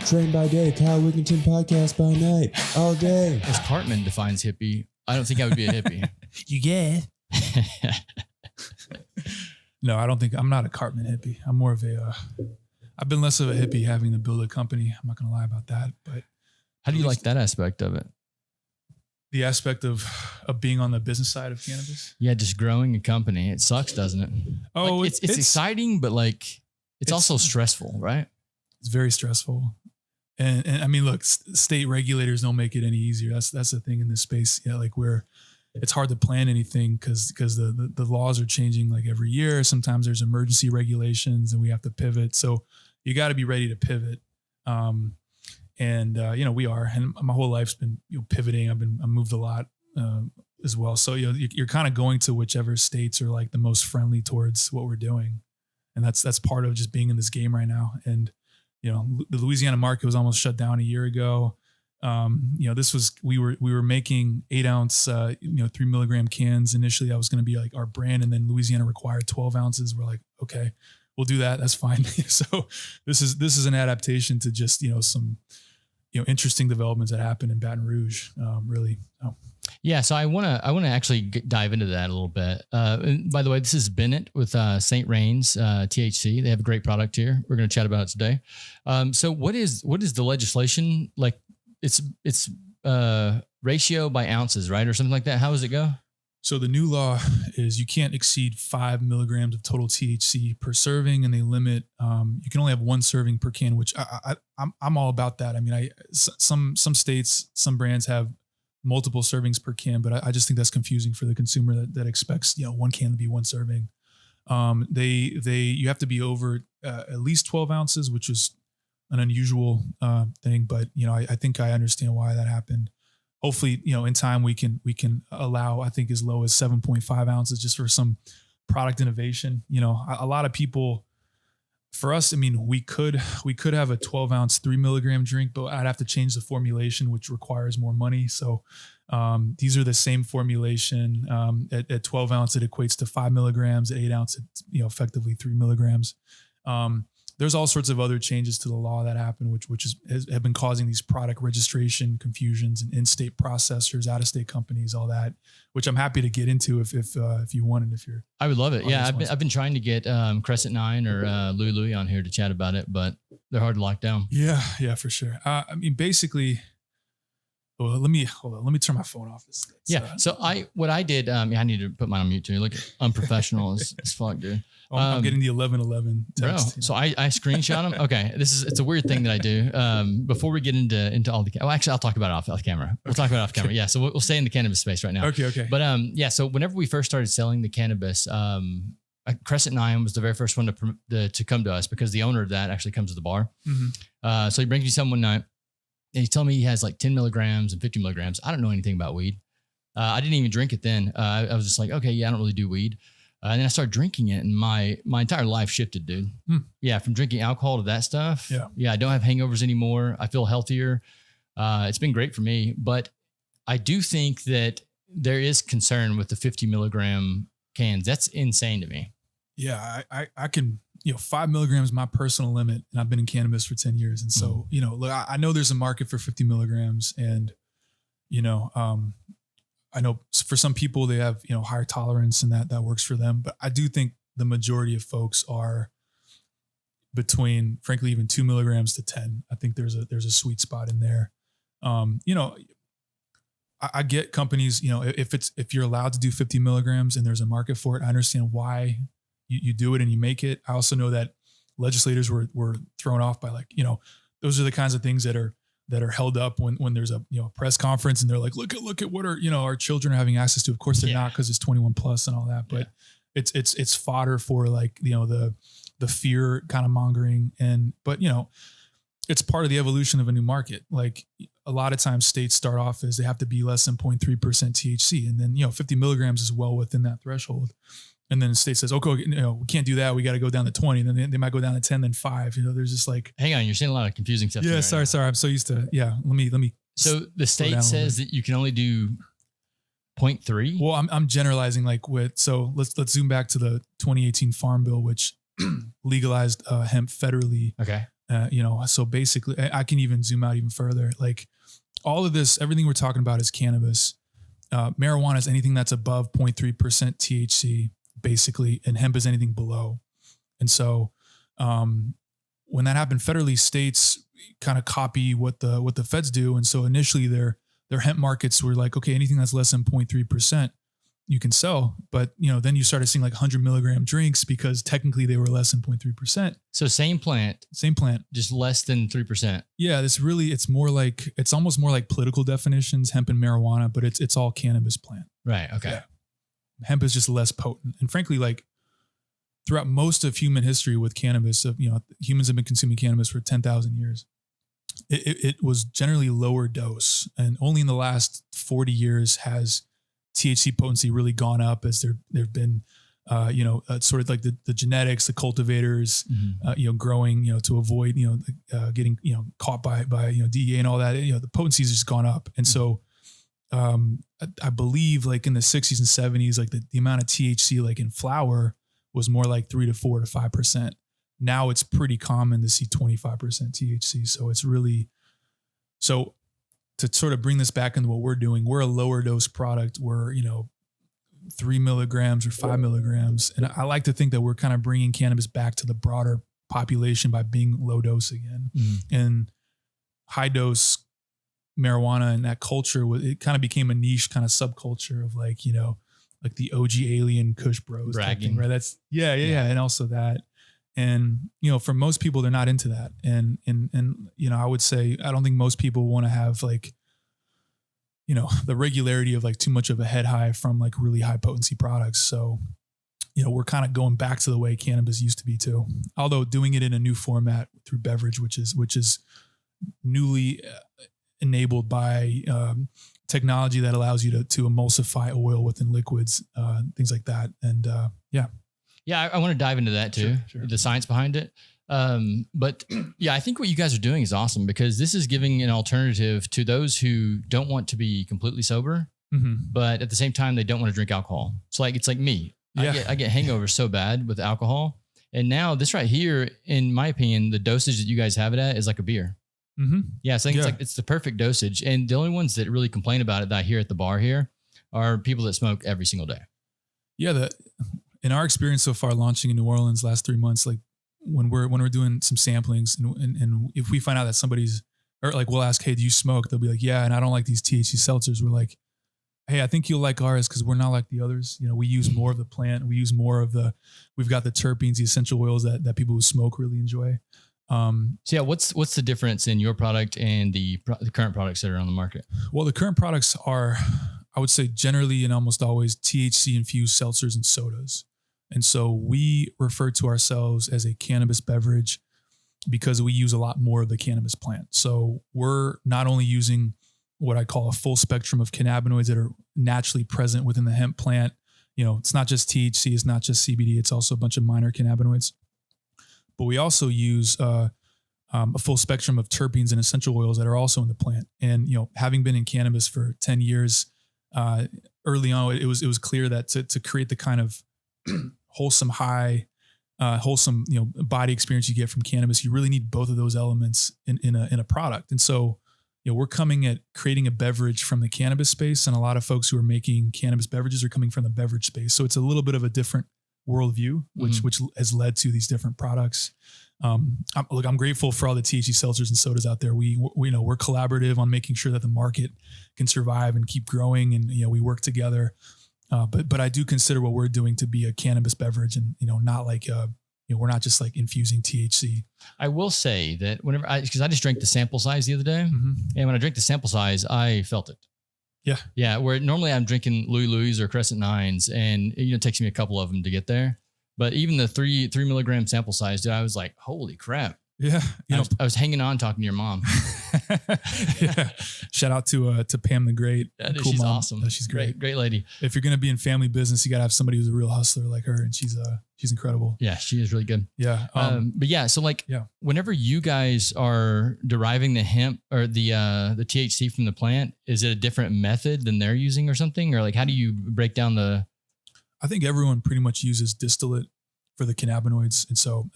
Trained by day, Kyle Wigginton podcast by night, all day. As Cartman defines hippie, I don't think I would be a hippie. You get? No, I don't think I'm not a Cartman hippie. I'm more of a. I've been less of a hippie having to build a company. I'm not going to lie about that. But how do you like that aspect of it? The aspect of being on the business side of cannabis. Yeah, just growing a company. It sucks, doesn't it? Oh, like, it's exciting, but like it's also stressful, right? It's very stressful. And I mean, look, state regulators don't make it any easier. That's the thing in this space. Yeah, like it's hard to plan anything because the laws are changing like every year. Sometimes there's emergency regulations and we have to pivot. So you got to be ready to pivot. We are. And my whole life's been pivoting. I moved a lot as well. So you're kind of going to whichever states are like the most friendly towards what we're doing, and that's part of just being in this game right now. And the Louisiana market was almost shut down a year ago. We were making 8 ounce, 3 milligram cans. Initially that was going to be like our brand. And then Louisiana required 12 ounces. We're like, okay, we'll do that. That's fine. So this is an adaptation to just, some, interesting developments that happen in Baton Rouge. Really. Oh. Yeah. So I want to actually dive into that a little bit. And by the way, this is Bennett with St.Rains THC. They have a great product here. We're going to chat about it today. So what is the legislation like? It's ratio by ounces, right? Or something like that. How does it go? So the new law is you can't exceed 5 milligrams of total THC per serving, and they limit, you can only have 1 serving per can, which I'm all about that. I mean, some states, some brands have multiple servings per can, but I just think that's confusing for the consumer that expects, 1 can to be 1 serving. You have to be over at least 12 ounces, which is an unusual thing, but I think I understand why that happened. Hopefully, in time we can allow, I think, as low as 7.5 ounces just for some product innovation. A lot of people, for us, I mean, we could have a 12 ounce 3 milligram drink, but I'd have to change the formulation, which requires more money. So these are the same formulation. At 12 ounce, it equates to 5 milligrams. At 8 ounce, it's effectively 3 milligrams. There's all sorts of other changes to the law that happen, which have been causing these product registration confusions and in-state processors, out-of-state companies, all that, which I'm happy to get into if you want and if you're. I would love it. Yeah, I've been trying to get Crescent 9 or Louis on here to chat about it, but they're hard to lock down. Yeah, for sure. I mean, basically. Well, let me turn my phone off. So what I did, I need to put mine on mute too. Look, unprofessional as fuck, dude. I'm getting the 1111 text. Bro, so I screenshot them. Okay. It's a weird thing that I do. Before we get into all the, actually I'll talk about it off camera. We'll talk about it off camera. Yeah. So we'll stay in the cannabis space right now. Okay. But so whenever we first started selling the cannabis, Crescent 9 was the very first one to come to us because the owner of that actually comes to the bar. Mm-hmm. So he brings me some one night. And he's telling me he has like 10 milligrams and 50 milligrams. I don't know anything about weed. I didn't even drink it then. I was just like, okay, yeah, I don't really do weed. And then I started drinking it and my entire life shifted, dude. Yeah. From drinking alcohol to that stuff. Yeah. I don't have hangovers anymore. I feel healthier. It's been great for me, but I do think that there is concern with the 50 milligram cans. That's insane to me. Yeah. I can, 5 milligrams is my personal limit, and I've been in cannabis for 10 years. And so, look, I know there's a market for 50 milligrams and, I know for some people they have, higher tolerance and that works for them. But I do think the majority of folks are between, frankly, even 2 milligrams to 10. I think there's a sweet spot in there. I get companies, if you're allowed to do 50 milligrams and there's a market for it, I understand why you do it and you make it. I also know that legislators were thrown off by those are the kinds of things that are held up when there's a press conference and they're like, look at what our children are having access to. Of course they're not, because it's 21 plus and all that, but it's fodder for the fear kind of mongering. But it's part of the evolution of a new market. Like a lot of times states start off as they have to be less than 0.3% THC. And then, 50 milligrams is well within that threshold. And then the state says, okay, we can't do that. We got to go down to 20. And then they might go down to 10, then 5. There's just like, hang on, you're seeing a lot of confusing stuff. Yeah, sorry. I'm so used to, let me. So the state says that you can only do 0.3. Well, I'm generalizing so let's zoom back to the 2018 Farm Bill, which legalized hemp federally. Okay. So basically I can even zoom out even further. Like all of this, everything we're talking about is cannabis. Marijuana is anything that's above 0.3% THC, basically, and hemp is anything below. And so when that happened federally, states kind of copy what the feds do. And so initially their hemp markets were like, okay, anything that's less than 0.3%, you can sell. But, then you started seeing like 100 milligram drinks because technically they were less than 0.3%. So same plant, just less than 3%. Yeah. It's almost more like political definitions, hemp and marijuana, but it's all cannabis plant. Right. Okay. Yeah. Hemp is just less potent. And frankly, like throughout most of human history with cannabis, humans have been consuming cannabis for 10,000 years. It was generally lower dose. And only in the last 40 years has THC potency really gone up as there've been, sort of like the genetics, the cultivators, growing, to avoid, getting, caught by DEA and all that, the potency has just gone up. And so, I believe like in the 60s and 70s, like the amount of THC like in flower was more like 3 to 4 to 5%. Now it's pretty common to see 25% THC. So it's really, to sort of bring this back into what we're doing, we're a lower dose product. We're, 3 milligrams or 5 milligrams. And I like to think that we're kind of bringing cannabis back to the broader population by being low dose again. And high dose marijuana and that culture, it kind of became a niche kind of subculture of like, like the OG alien Kush bros. Bragging. Right. That's yeah. And also that. And, for most people, they're not into that. And, I would say, I don't think most people want to have like, the regularity of like too much of a head high from like really high potency products. So, we're kind of going back to the way cannabis used to be too, although doing it in a new format through Beverage, which is newly enabled by, technology that allows you to emulsify oil within liquids, things like that. And, Yeah, I want to dive into that too, Sure. the science behind it. But yeah, I think what you guys are doing is awesome because this is giving an alternative to those who don't want to be completely sober, but at the same time, they don't want to drink alcohol. It's like me. Yeah. I get hangovers so bad with alcohol. And now this right here, in my opinion, the dosage that you guys have it at is like a beer. Yeah, so I think it's the perfect dosage. And the only ones that really complain about it that I hear at the bar here are people that smoke every single day. Yeah, in our experience so far, launching in New Orleans last 3 months, like when we're doing some samplings, and if we find out that somebody's, or like we'll ask, hey, do you smoke? They'll be like, yeah, and I don't like these THC seltzers. We're like, hey, I think you'll like ours because we're not like the others. We use more of the plant. We use more of we've got the terpenes, the essential oils that people who smoke really enjoy. So yeah, what's the difference in your product and the current products that are on the market? Well, the current products are, I would say generally and almost always THC infused seltzers and sodas. And so we refer to ourselves as a cannabis beverage because we use a lot more of the cannabis plant. So we're not only using what I call a full spectrum of cannabinoids that are naturally present within the hemp plant. It's not just THC, it's not just CBD, it's also a bunch of minor cannabinoids. But we also use a full spectrum of terpenes and essential oils that are also in the plant. And, having been in cannabis for 10 years, early on, it was clear that to create the kind of wholesome body experience you get from cannabis, you really need both of those elements in a product. And so, we're coming at creating a beverage from the cannabis space, and a lot of folks who are making cannabis beverages are coming from the beverage space. So it's a little bit of a different worldview, which has led to these different products. I'm grateful for all the THC seltzers and sodas out there. We're collaborative on making sure that the market can survive and keep growing, and we work together. But I do consider what we're doing to be a cannabis beverage, and not like we're not just like infusing THC. I will say that because I just drank the sample size the other day, and when I drank the sample size, I felt it. Yeah. Where normally I'm drinking Louis or Crescent Nines, and it takes me a couple of them to get there. But even the 3 milligram sample size, dude, I was like, holy crap. Yeah. I was hanging on talking to your mom. Yeah. Shout out to Pam the Great. Yeah, cool she's mom. awesome. She's great. Great lady. If you're going to be in family business, you got to have somebody who's a real hustler like her. And she's incredible. Yeah, she is really good. Yeah. But yeah, so whenever you guys are deriving the hemp or the THC from the plant, is it a different method than they're using or something? Or like, how do you break down I think everyone pretty much uses distillate for the cannabinoids. And so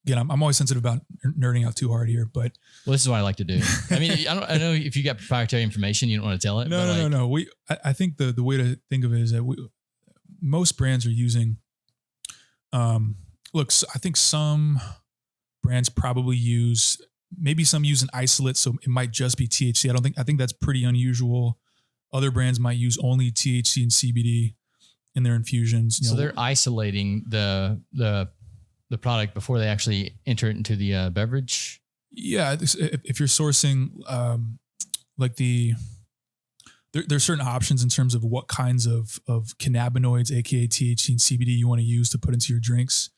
again, I'm always sensitive about nerding out too hard here, but well, this is what I like to do. I mean, I know if you got proprietary information, you don't want to tell it. No. I think the way to think of it is that most brands are using, I think some brands probably maybe some use an isolate. So it might just be THC. I think that's pretty unusual. Other brands might use only THC and CBD in their infusions. So they're isolating the product before they actually enter it into the beverage. Yeah. If you're sourcing, there's certain options in terms of what kinds of cannabinoids, aka THC and CBD, you want to use to put into your drinks.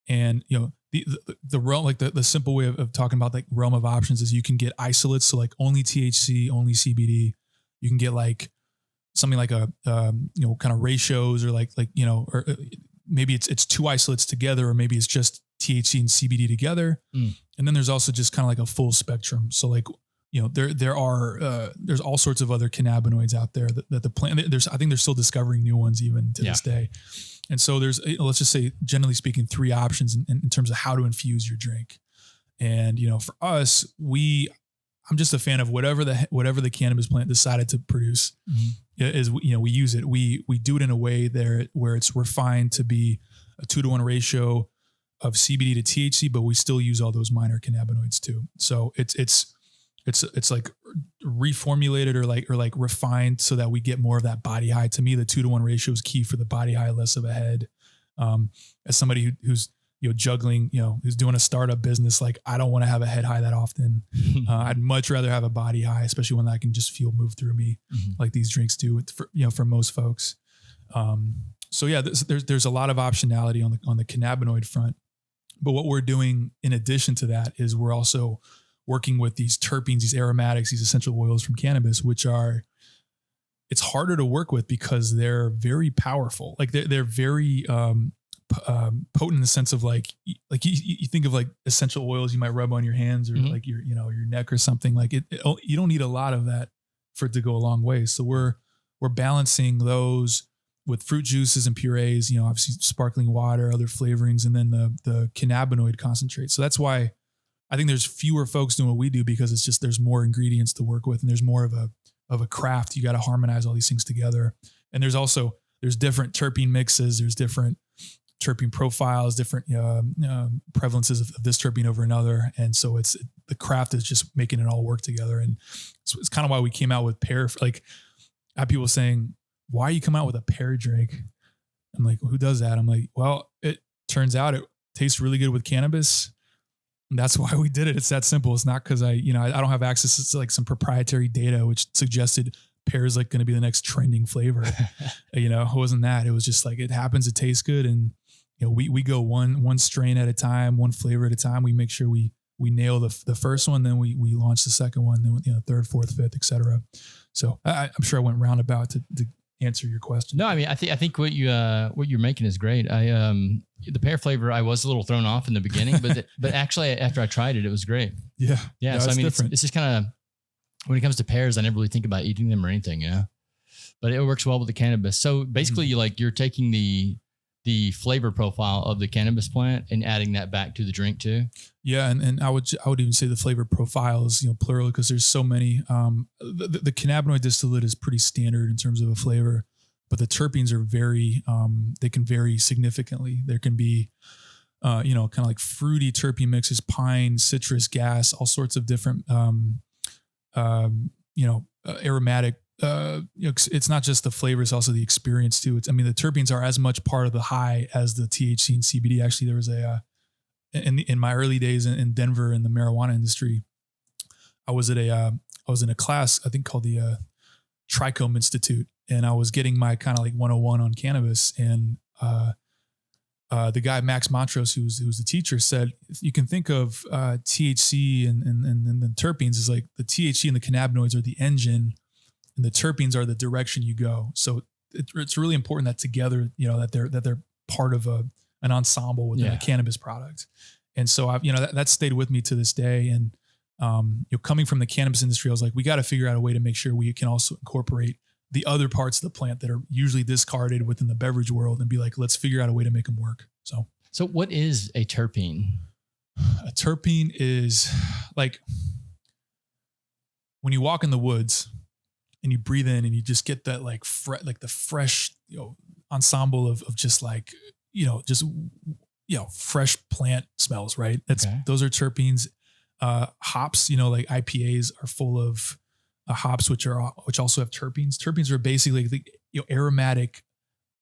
And the realm, like the simple way of talking about like realm of options is you can get isolates, so like only THC, only CBD. You can get like something like a kind of ratios, or or maybe it's two isolates together, or maybe it's just THC and CBD together. And then there's also just kind of like a full spectrum. So like, there's all sorts of other cannabinoids out there that the plant, I think they're still discovering new ones even to this day. And so there's, let's just say, generally speaking, 3 options in terms of how to infuse your drink. And, for us, I'm just a fan of whatever the cannabis plant decided to produce. Is, we use it. We do it in a way there where it's refined to be a 2-to-1 ratio of CBD to THC, but we still use all those minor cannabinoids too. So it's like reformulated or like refined so that we get more of that body high. To me, the 2-to-1 ratio is key for the body high, less of a head. As somebody who's juggling, who's doing a startup business, like I don't want to have a head high that often. I'd much rather have a body high, especially when I can just feel move through me, like these drinks do for most folks. So yeah, there's a lot of optionality on the cannabinoid front. But what we're doing in addition to that is we're also working with these terpenes, these aromatics, these essential oils from cannabis, it's harder to work with because they're very powerful. Like they're very potent in the sense of like you think of like essential oils you might rub on your hands or like your neck or something. Like you don't need a lot of that for it to go a long way. So we're balancing those with fruit juices and purees, obviously sparkling water, other flavorings, and then the cannabinoid concentrate. So that's why I think there's fewer folks doing what we do, because it's just, there's more ingredients to work with and there's more of a craft. You got to harmonize all these things together. And there's different terpene mixes. There's different terpene profiles, different prevalences of this terpene over another. And so the craft is just making it all work together. And it's kind of why we came out with pear. Like I have people saying, why you come out with a pear drink? I'm like, well, who does that? I'm like, well, it turns out it tastes really good with cannabis. And that's why we did it. It's that simple. It's not because I don't have access to like some proprietary data, which suggested pear is like going to be the next trending flavor. It wasn't that. It was just like, it happens to taste good. And, we go one strain at a time, one flavor at a time. We make sure we nail the first one, then we launch the second one, then, third, fourth, fifth, et cetera. So I'm sure I went roundabout to answer your question. No, I mean, I think what you're making is great. The pear flavor, I was a little thrown off in the beginning, but actually after I tried it, it was great. Yeah. Yeah. So I mean, it's just kind of, when it comes to pears, I never really think about eating them or anything, but it works well with the cannabis. So basically you're taking the flavor profile of the cannabis plant and adding that back to the drink too. Yeah. And I would even say the flavor profile is, plural, because there's so many. The cannabinoid distillate is pretty standard in terms of a flavor, but the terpenes are they can vary significantly. There can be, kind of like fruity terpene mixes, pine, citrus, gas, all sorts of different, aromatic. It's not just the flavor, it's also the experience too. The terpenes are as much part of the high as the THC and CBD. Actually, there was in my early days in Denver in the marijuana industry, I was in a class, I think called the Trichome Institute. And I was getting my kind of like 101 on cannabis. And the guy, Max Montrose, who's the teacher, said, you can think of THC and the terpenes as like the THC and the cannabinoids are the engine, and the terpenes are the direction you go. So it's really important that together, that they're part of an ensemble within a cannabis product. And so that stayed with me to this day. And coming from the cannabis industry, I was like, we got to figure out a way to make sure we can also incorporate the other parts of the plant that are usually discarded within the beverage world and be like, let's figure out a way to make them work. So what is a terpene? A terpene is like when you walk in the woods and you breathe in and you just get that like the fresh, ensemble of just like, fresh plant smells, right? Those are terpenes. Hops, like IPAs are full of hops, which also have terpenes. Terpenes are basically the aromatic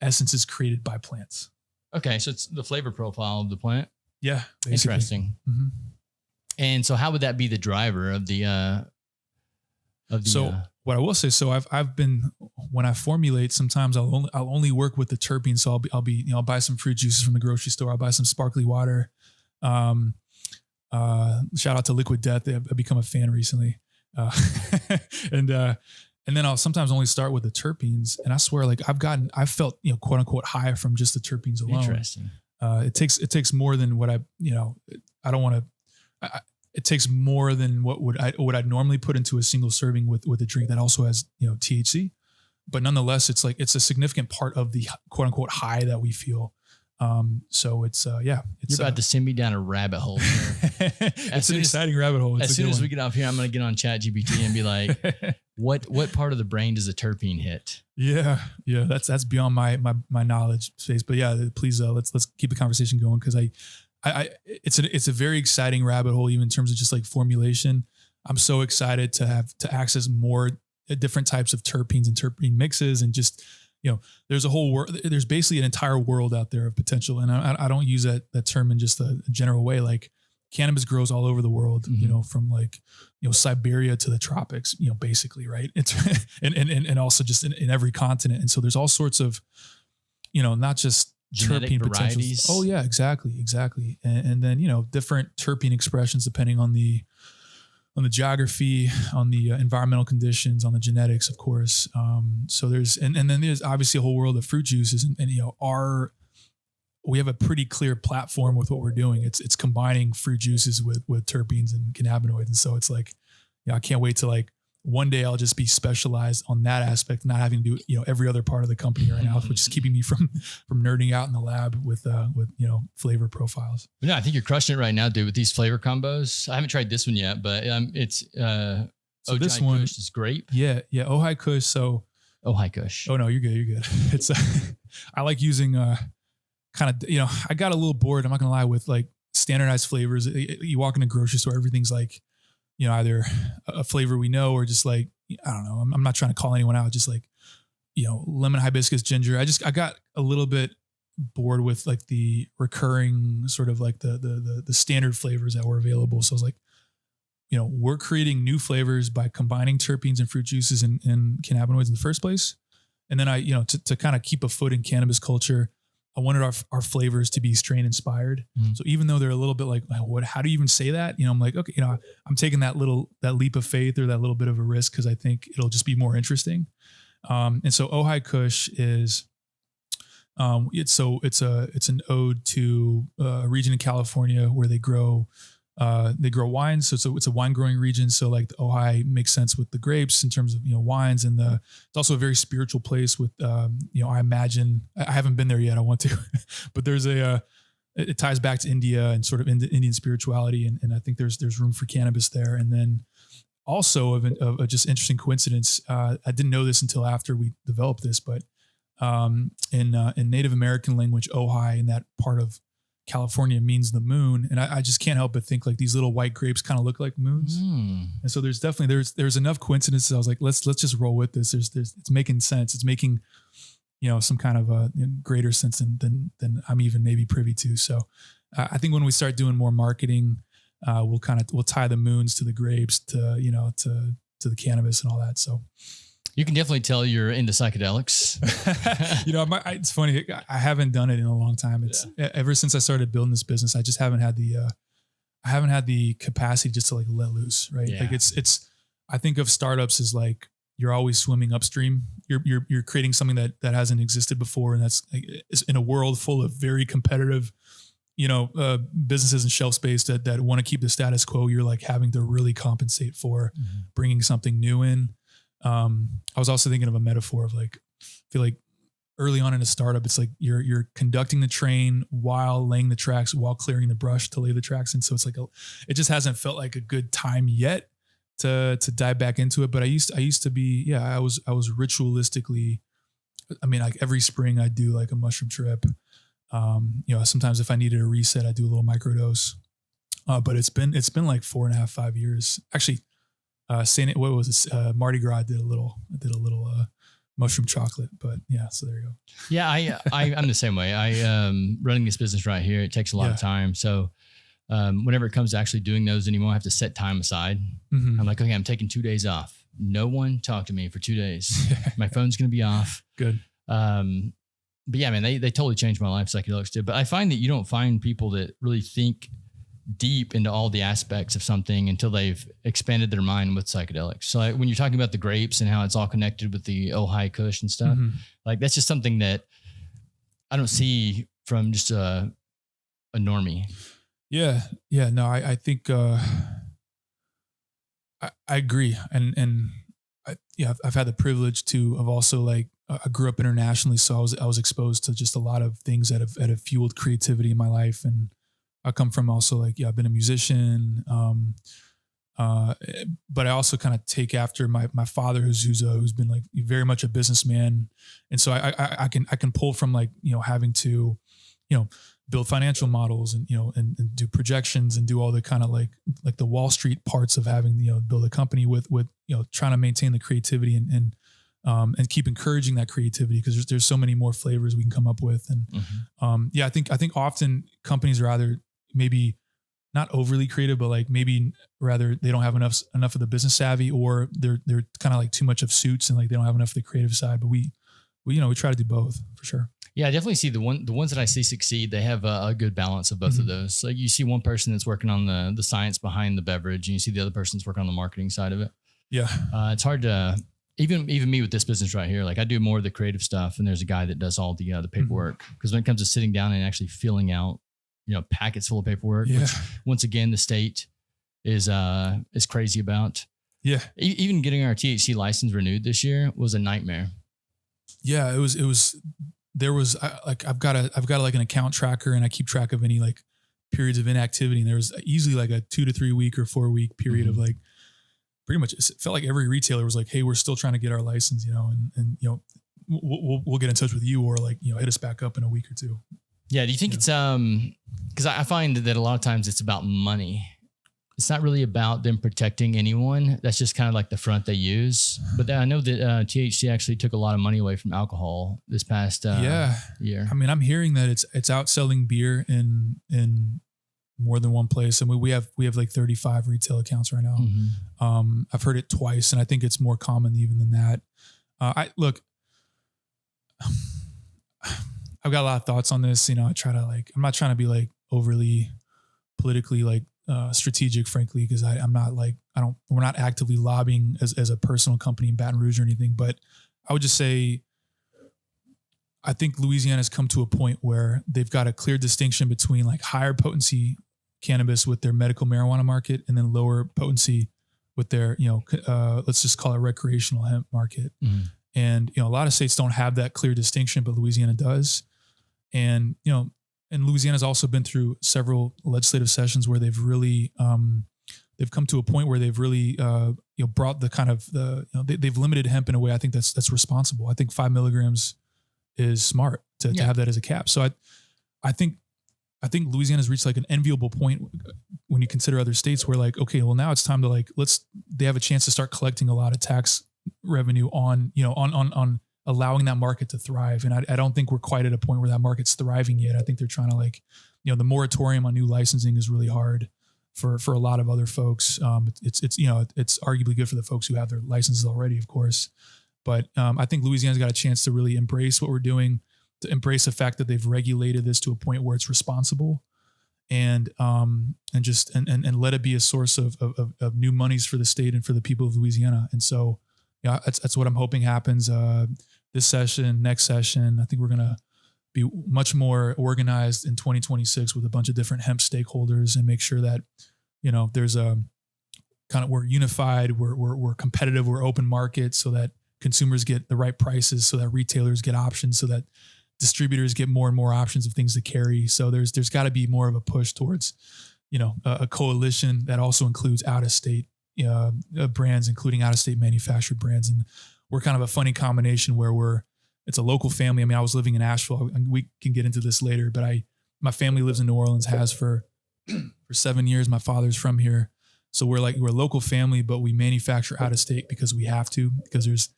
essences created by plants. Okay. So it's the flavor profile of the plant. Yeah. Basically. Interesting. Mm-hmm. And so how would that be the driver of the, what I will say, so I've been, when I formulate, sometimes I'll only work with the terpenes. So I'll buy some fruit juices from the grocery store. I'll buy some sparkly water. Shout out to Liquid Death. I've become a fan recently. And then I'll sometimes only start with the terpenes. And I swear, like I've felt, quote unquote high from just the terpenes alone. Interesting. It takes more than what it takes more than what I'd normally put into a single serving with a drink that also has, THC, but nonetheless, it's a significant part of the quote unquote high that we feel. So it's you're about to send me down a rabbit hole. It's an exciting rabbit hole. As soon as we get off here, I'm going to get on ChatGPT and be like, what part of the brain does a terpene hit? Yeah. That's beyond my knowledge space, but yeah, please, let's keep the conversation going. Cause it's a very exciting rabbit hole, even in terms of just like formulation. I'm so excited to access more different types of terpenes and terpene mixes, and just, there's a whole world. There's basically an entire world out there of potential. And I don't use that term in just a general way. Like cannabis grows all over the world, mm-hmm. From like, Siberia to the tropics, basically, right. It's, and also just in every continent. And so there's all sorts of, not just genetic terpene varieties. Potentials. Oh yeah, exactly. And then, different terpene expressions depending on the geography, on the environmental conditions, on the genetics, of course. So there's, and then there's obviously a whole world of fruit juices, and we have a pretty clear platform with what we're doing. It's combining fruit juices with terpenes and cannabinoids. And so it's like, I can't wait to like, one day I'll just be specialized on that aspect, not having to do, every other part of the company right now, which is keeping me from nerding out in the lab with flavor profiles. But no, I think you're crushing it right now, dude, with these flavor combos. I haven't tried this one yet, but it's so Ojai this one Kush is grape. Yeah. Ojai Kush. So Ojai Kush. Oh no, you're good. It's I like using kind of, I got a little bored, I'm not gonna lie, with like standardized flavors. You walk in a grocery store, everything's like, either a flavor we know or just like, I don't know. I'm not trying to call anyone out. Just like, lemon, hibiscus, ginger. I got a little bit bored with like the recurring sort of like the standard flavors that were available. So I was like, we're creating new flavors by combining terpenes and fruit juices and cannabinoids in the first place. And then to kind of keep a foot in cannabis culture, I wanted our flavors to be strain inspired. Mm. So even though they're a little bit like, how do you even say that? I'm like, okay, I'm taking that leap of faith or that little bit of a risk, because I think it'll just be more interesting. And so Ojai Kush is, it's an ode to a region in California where they grow wines. So it's a wine growing region. So like the Ojai makes sense with the grapes in terms of, wines, and it's also a very spiritual place with, I imagine, I haven't been there yet. I want to, but there's it ties back to India and sort of Indian spirituality. And I think there's room for cannabis there. And then also of a just interesting coincidence. I didn't know this until after we developed this, but, in Native American language, Ojai in that part of California means the moon. And I just can't help but think like these little white grapes kind of look like moons. Mm. And so there's definitely, there's enough coincidences. I was like, let's just roll with this. It's making sense. It's making, some kind of a greater sense than I'm even maybe privy to. So I think when we start doing more marketing, we'll tie the moons to the grapes, to the cannabis and all that. So you can definitely tell you're into psychedelics. It's funny. I haven't done it in a long time. It's ever since I started building this business, I just haven't had the capacity just to like let loose. Right. Yeah. Like it's, I think of startups as like, you're always swimming upstream. You're creating something that hasn't existed before. And that's like, it's in a world full of very competitive, businesses and shelf space that want to keep the status quo. You're like having to really compensate for bringing something new in. I was also thinking of a metaphor of like, I feel like early on in a startup, it's like you're conducting the train while laying the tracks, while clearing the brush to lay the tracks. And so it's like it just hasn't felt like a good time yet to dive back into it. But I used to be, I was ritualistically, I mean, like every spring I do like a mushroom trip. Sometimes if I needed a reset, I do a little microdose. But it's been like 4.5, 5 years. Actually, Mardi Gras did a little mushroom chocolate, but yeah, so there you go. Yeah, I'm the same way. Running this business right here, it takes a lot of time. So whenever it comes to actually doing those anymore, I have to set time aside. Mm-hmm. I'm like, okay, I'm taking 2 days off. No one talk to me for 2 days. My phone's going to be off. Good. But yeah, man, they totally changed my life. Psychedelics did. But I find that you don't find people that really think deep into all the aspects of something until they've expanded their mind with psychedelics. So like when you're talking about the grapes and how it's all connected with the Ojai Kush and stuff, like that's just something that I don't see from just a normie. Yeah. Yeah. No, I think, I agree. And I've had the privilege of also like, I grew up internationally. So I was exposed to just a lot of things that have fueled creativity in my life. And I come from also like, I've been a musician. But I also kind of take after my father who's been like very much a businessman. And so I can pull from like, having to, build financial models and, and do projections and do all the kind of like the Wall Street parts of having, build a company with, trying to maintain the creativity and keep encouraging that creativity because there's so many more flavors we can come up with. And I think often companies are either maybe not overly creative, but like maybe rather they don't have enough of the business savvy, or they're kind of like too much of suits and like they don't have enough of the creative side. But we try to do both for sure. Yeah, I definitely see the ones that I see succeed. They have a good balance of both of those. So you see one person that's working on the science behind the beverage, and you see the other person's working on the marketing side of it. Yeah, it's hard to even me with this business right here. Like I do more of the creative stuff, and there's a guy that does all the paperwork. Because when it comes to sitting down and actually filling out, packets full of paperwork, which once again the state is crazy about. Yeah, even getting our THC license renewed this year was a nightmare. Yeah, it was. There was I've got like an account tracker, and I keep track of any like periods of inactivity. And there was easily like a 2 to 3 week or 4 week period of like pretty much. It felt like every retailer was like, "Hey, we're still trying to get our license," and we'll get in touch with you, or like hit us back up in a week or two. Yeah. Do you think it's because I find that a lot of times it's about money. It's not really about them protecting anyone. That's just kind of like the front they use. But I know that THC actually took a lot of money away from alcohol this past year. I mean, I'm hearing that it's outselling beer in more than one place. I mean, we have like 35 retail accounts right now. I've heard it twice, and I think it's more common even than that. I've got a lot of thoughts on this. I try to I'm not trying to be like overly politically like strategic, frankly, because we're not actively lobbying as a personal company in Baton Rouge or anything. But I would just say, I think Louisiana has come to a point where they've got a clear distinction between like higher potency cannabis with their medical marijuana market, and then lower potency with their, let's just call it recreational hemp market. And, a lot of states don't have that clear distinction, but Louisiana does. And, and Louisiana's also been through several legislative sessions where they've really, they've come to a point where they've really, brought the kind of they've limited hemp in a way I think that's responsible. I think 5 milligrams is smart to have that as a cap. So I think Louisiana's reached like an enviable point when you consider other states where like, okay, well now it's time to they have a chance to start collecting a lot of tax revenue on allowing that market to thrive. And I don't think we're quite at a point where that market's thriving yet. I think they're trying to the moratorium on new licensing is really hard for a lot of other folks. It's arguably good for the folks who have their licenses already, of course. But I think Louisiana's got a chance to really embrace what we're doing, to embrace the fact that they've regulated this to a point where it's responsible, and let it be a source of new monies for the state and for the people of Louisiana. And so, that's what I'm hoping happens this session, next session. I think we're going to be much more organized in 2026 with a bunch of different hemp stakeholders, and make sure that, there's a kind of, we're unified, we're competitive, we're open market, so that consumers get the right prices, so that retailers get options, so that distributors get more and more options of things to carry. So there's got to be more of a push towards, a coalition that also includes out-of-state brands, including out-of-state manufactured brands. And we're kind of a funny combination where it's a local family. I mean, I was living in Asheville, and we can get into this later, but my family lives in New Orleans, has for 7 years. My father's from here. So we're a local family, but we manufacture out of state because we have to, because there's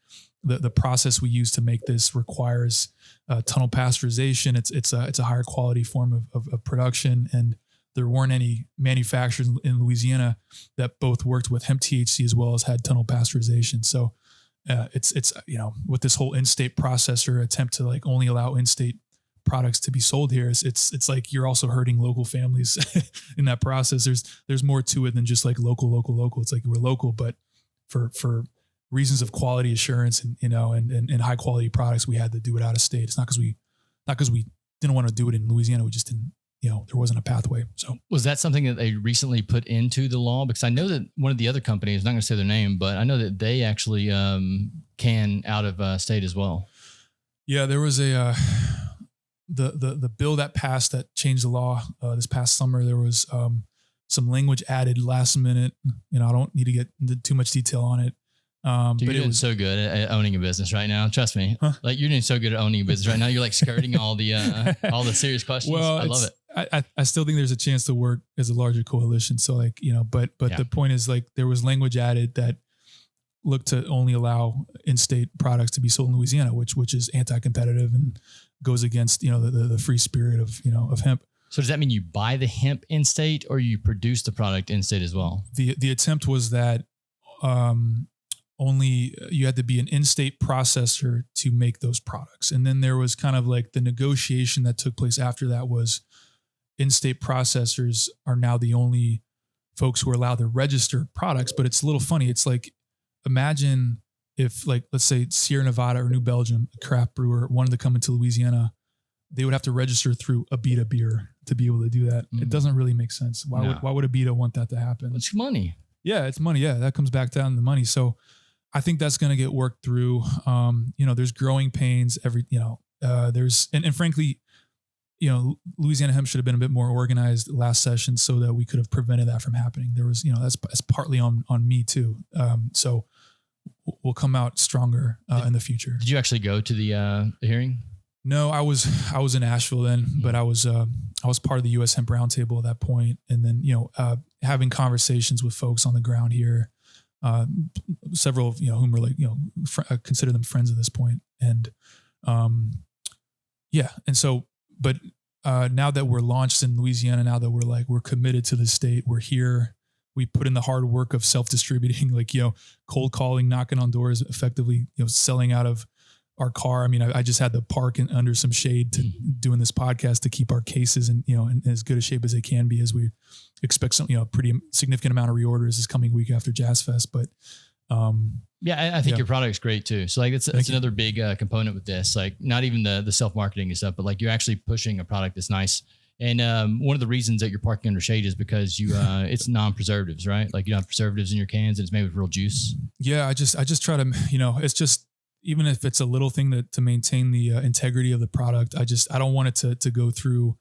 the process we use to make this requires tunnel pasteurization. It's a higher quality form of production. And there weren't any manufacturers in Louisiana that both worked with hemp THC as well as had tunnel pasteurization. So it's with this whole in-state processor attempt to like only allow in-state products to be sold here, it's like you're also hurting local families in that process. There's more to it than just like local. It's like we're local, but for reasons of quality assurance and high quality products, we had to do it out of state. It's not because we didn't want to do it in Louisiana. We just didn't, there wasn't a pathway. So was that something that they recently put into the law? Because I know that one of the other companies, I'm not going to say their name, but I know that they actually can out of state as well. Yeah, there was a the bill that passed that changed the law this past summer. There was some language added last minute. I don't need to get into too much detail on it. Dude, but you're doing so good at owning a business right now. Trust me. Huh? Like you're doing so good at owning a business right now. You're like skirting all the serious questions. Well, I love it. I still think there's a chance to work as a larger coalition. So like, but the point is like there was language added that looked to only allow in-state products to be sold in Louisiana, which is anti-competitive and goes against, the free spirit of hemp. So does that mean you buy the hemp in-state or you produce the product in-state as well? The attempt was that, only you had to be an in-state processor to make those products. And then there was kind of like the negotiation that took place after that was in-state processors are now the only folks who are allowed to register products. But it's a little funny. It's like, imagine if like, let's say Sierra Nevada or New Belgium, a craft brewer wanted to come into Louisiana, they would have to register through Abita beer to be able to do that. It doesn't really make sense. Why would Abita want that to happen? It's money. Yeah, it's money. Yeah, that comes back down to the money. So I think that's going to get worked through. There's growing pains and frankly, Louisiana hemp should have been a bit more organized last session so that we could have prevented that from happening. There was, that's partly on me too. So we'll come out stronger in the future. Did you actually go to the hearing? No, I was in Asheville then, but I was part of the U.S. Hemp Roundtable at that point, and then having conversations with folks on the ground here. Several of whom are like consider them friends at this point, and but now that we're launched in Louisiana, now that we're committed to the state, we're here. We put in the hard work of self-distributing, cold calling, knocking on doors, effectively selling out of our car. I mean, I just had to park under some shade to doing this podcast to keep our cases in as good a shape as they can be, as we expect some, pretty significant amount of reorders this coming week after Jazz Fest. But, I think your product's great too. So like, that's another big component with this, like not even the self-marketing and stuff, but like you're actually pushing a product that's nice. And one of the reasons that you're parking under shade is because you it's non-preservatives, right? Like you don't have preservatives in your cans and it's made with real juice. Yeah. I just try to, it's just, even if it's a little thing to maintain the integrity of the product, I don't want it to go through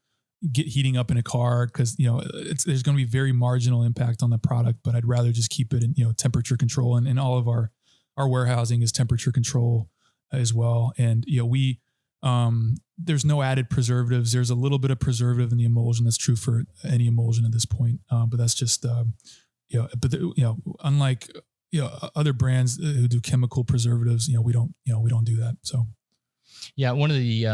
heating up in a car, because there's going to be very marginal impact on the product. But I'd rather just keep it in temperature control, and all of our warehousing is temperature control as well. And we there's no added preservatives. There's a little bit of preservative in the emulsion. That's true for any emulsion at this point. But that's just unlike other brands who do chemical preservatives, we don't do that. So, yeah, one of the,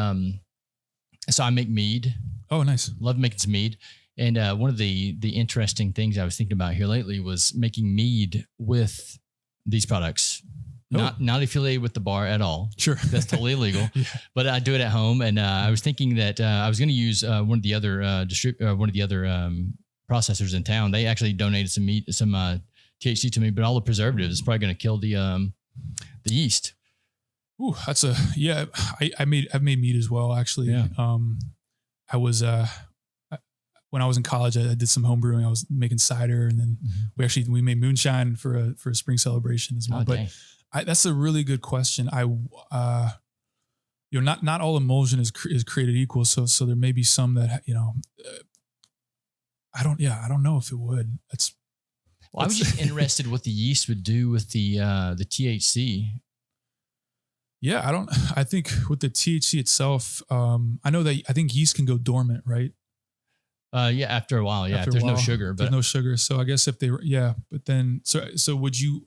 so I make mead. Oh, nice. Love making some mead. And one of the interesting things I was thinking about here lately was making mead with these products. Not affiliated with the bar at all. Sure. That's totally illegal. Yeah. But I do it at home. And I was thinking that I was going to use one of the other processors in town. They actually donated some THC to me, but all the preservatives is probably going to kill the yeast. Ooh, I've made mead as well, actually. Yeah. I was when I was in college, I did some home brewing. I was making cider, and then we made moonshine for a spring celebration as well. But dang. That's a really good question. Not all emulsion is created equal. So there may be some that, I don't know if it would. I was just interested what the yeast would do with the THC. Yeah, I think with the THC itself, I think yeast can go dormant, right? Yeah, after a while, yeah. There's no sugar, but there's no sugar. So I guess if they were, but then, so would you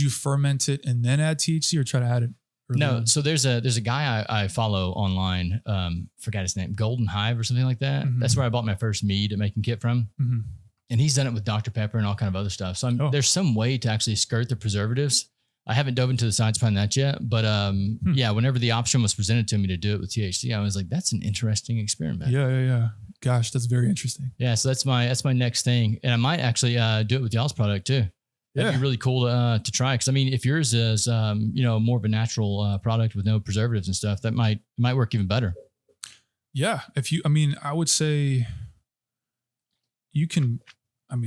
ferment it and then add THC or try to add it earlier? No. So there's a guy I follow online, forgot his name, Golden Hive or something like that. Mm-hmm. That's where I bought my first mead making kit from. Mm-hmm. And he's done it with Dr. Pepper and all kind of other stuff. So there's some way to actually skirt the preservatives. I haven't dove into the science behind that yet, but yeah, whenever the option was presented to me to do it with THC, I was like, that's an interesting experiment. Yeah. Gosh, that's very interesting. Yeah. So that's my next thing. And I might actually do it with y'all's product too. That'd be really cool to try. Cause I mean, if yours is, more of a natural product with no preservatives and stuff, that might work even better. Yeah. I would say you can,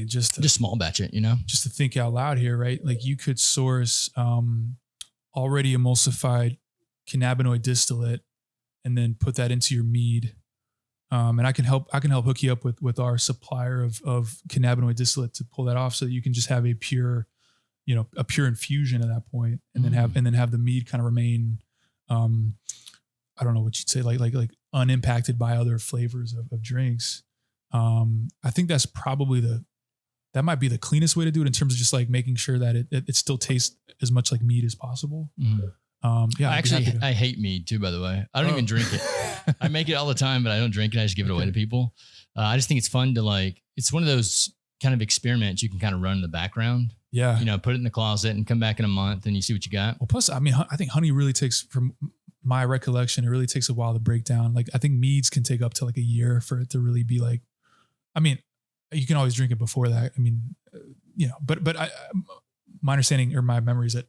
just small batch it, just to think out loud here, right? Like you could source already emulsified cannabinoid distillate and then put that into your mead. And I can help hook you up with our supplier of cannabinoid distillate to pull that off so that you can just have a pure infusion at that point and then have the mead kind of remain, I don't know what you'd say, like unimpacted by other flavors of drinks. I think that's probably that might be the cleanest way to do it in terms of just like making sure that it still tastes as much like mead as possible. Mm. I hate mead too, by the way. I don't even drink it. I make it all the time, but I don't drink it. I just give it away to people. I just think it's fun to it's one of those kind of experiments you can kind of run in the background. Yeah. Put it in the closet and come back in a month and you see what you got. Well, plus, I think honey really takes, from my recollection, it really takes a while to break down. Like I think meads can take up to like a year for it to really be like, you can always drink it before that. But my understanding or my memory is that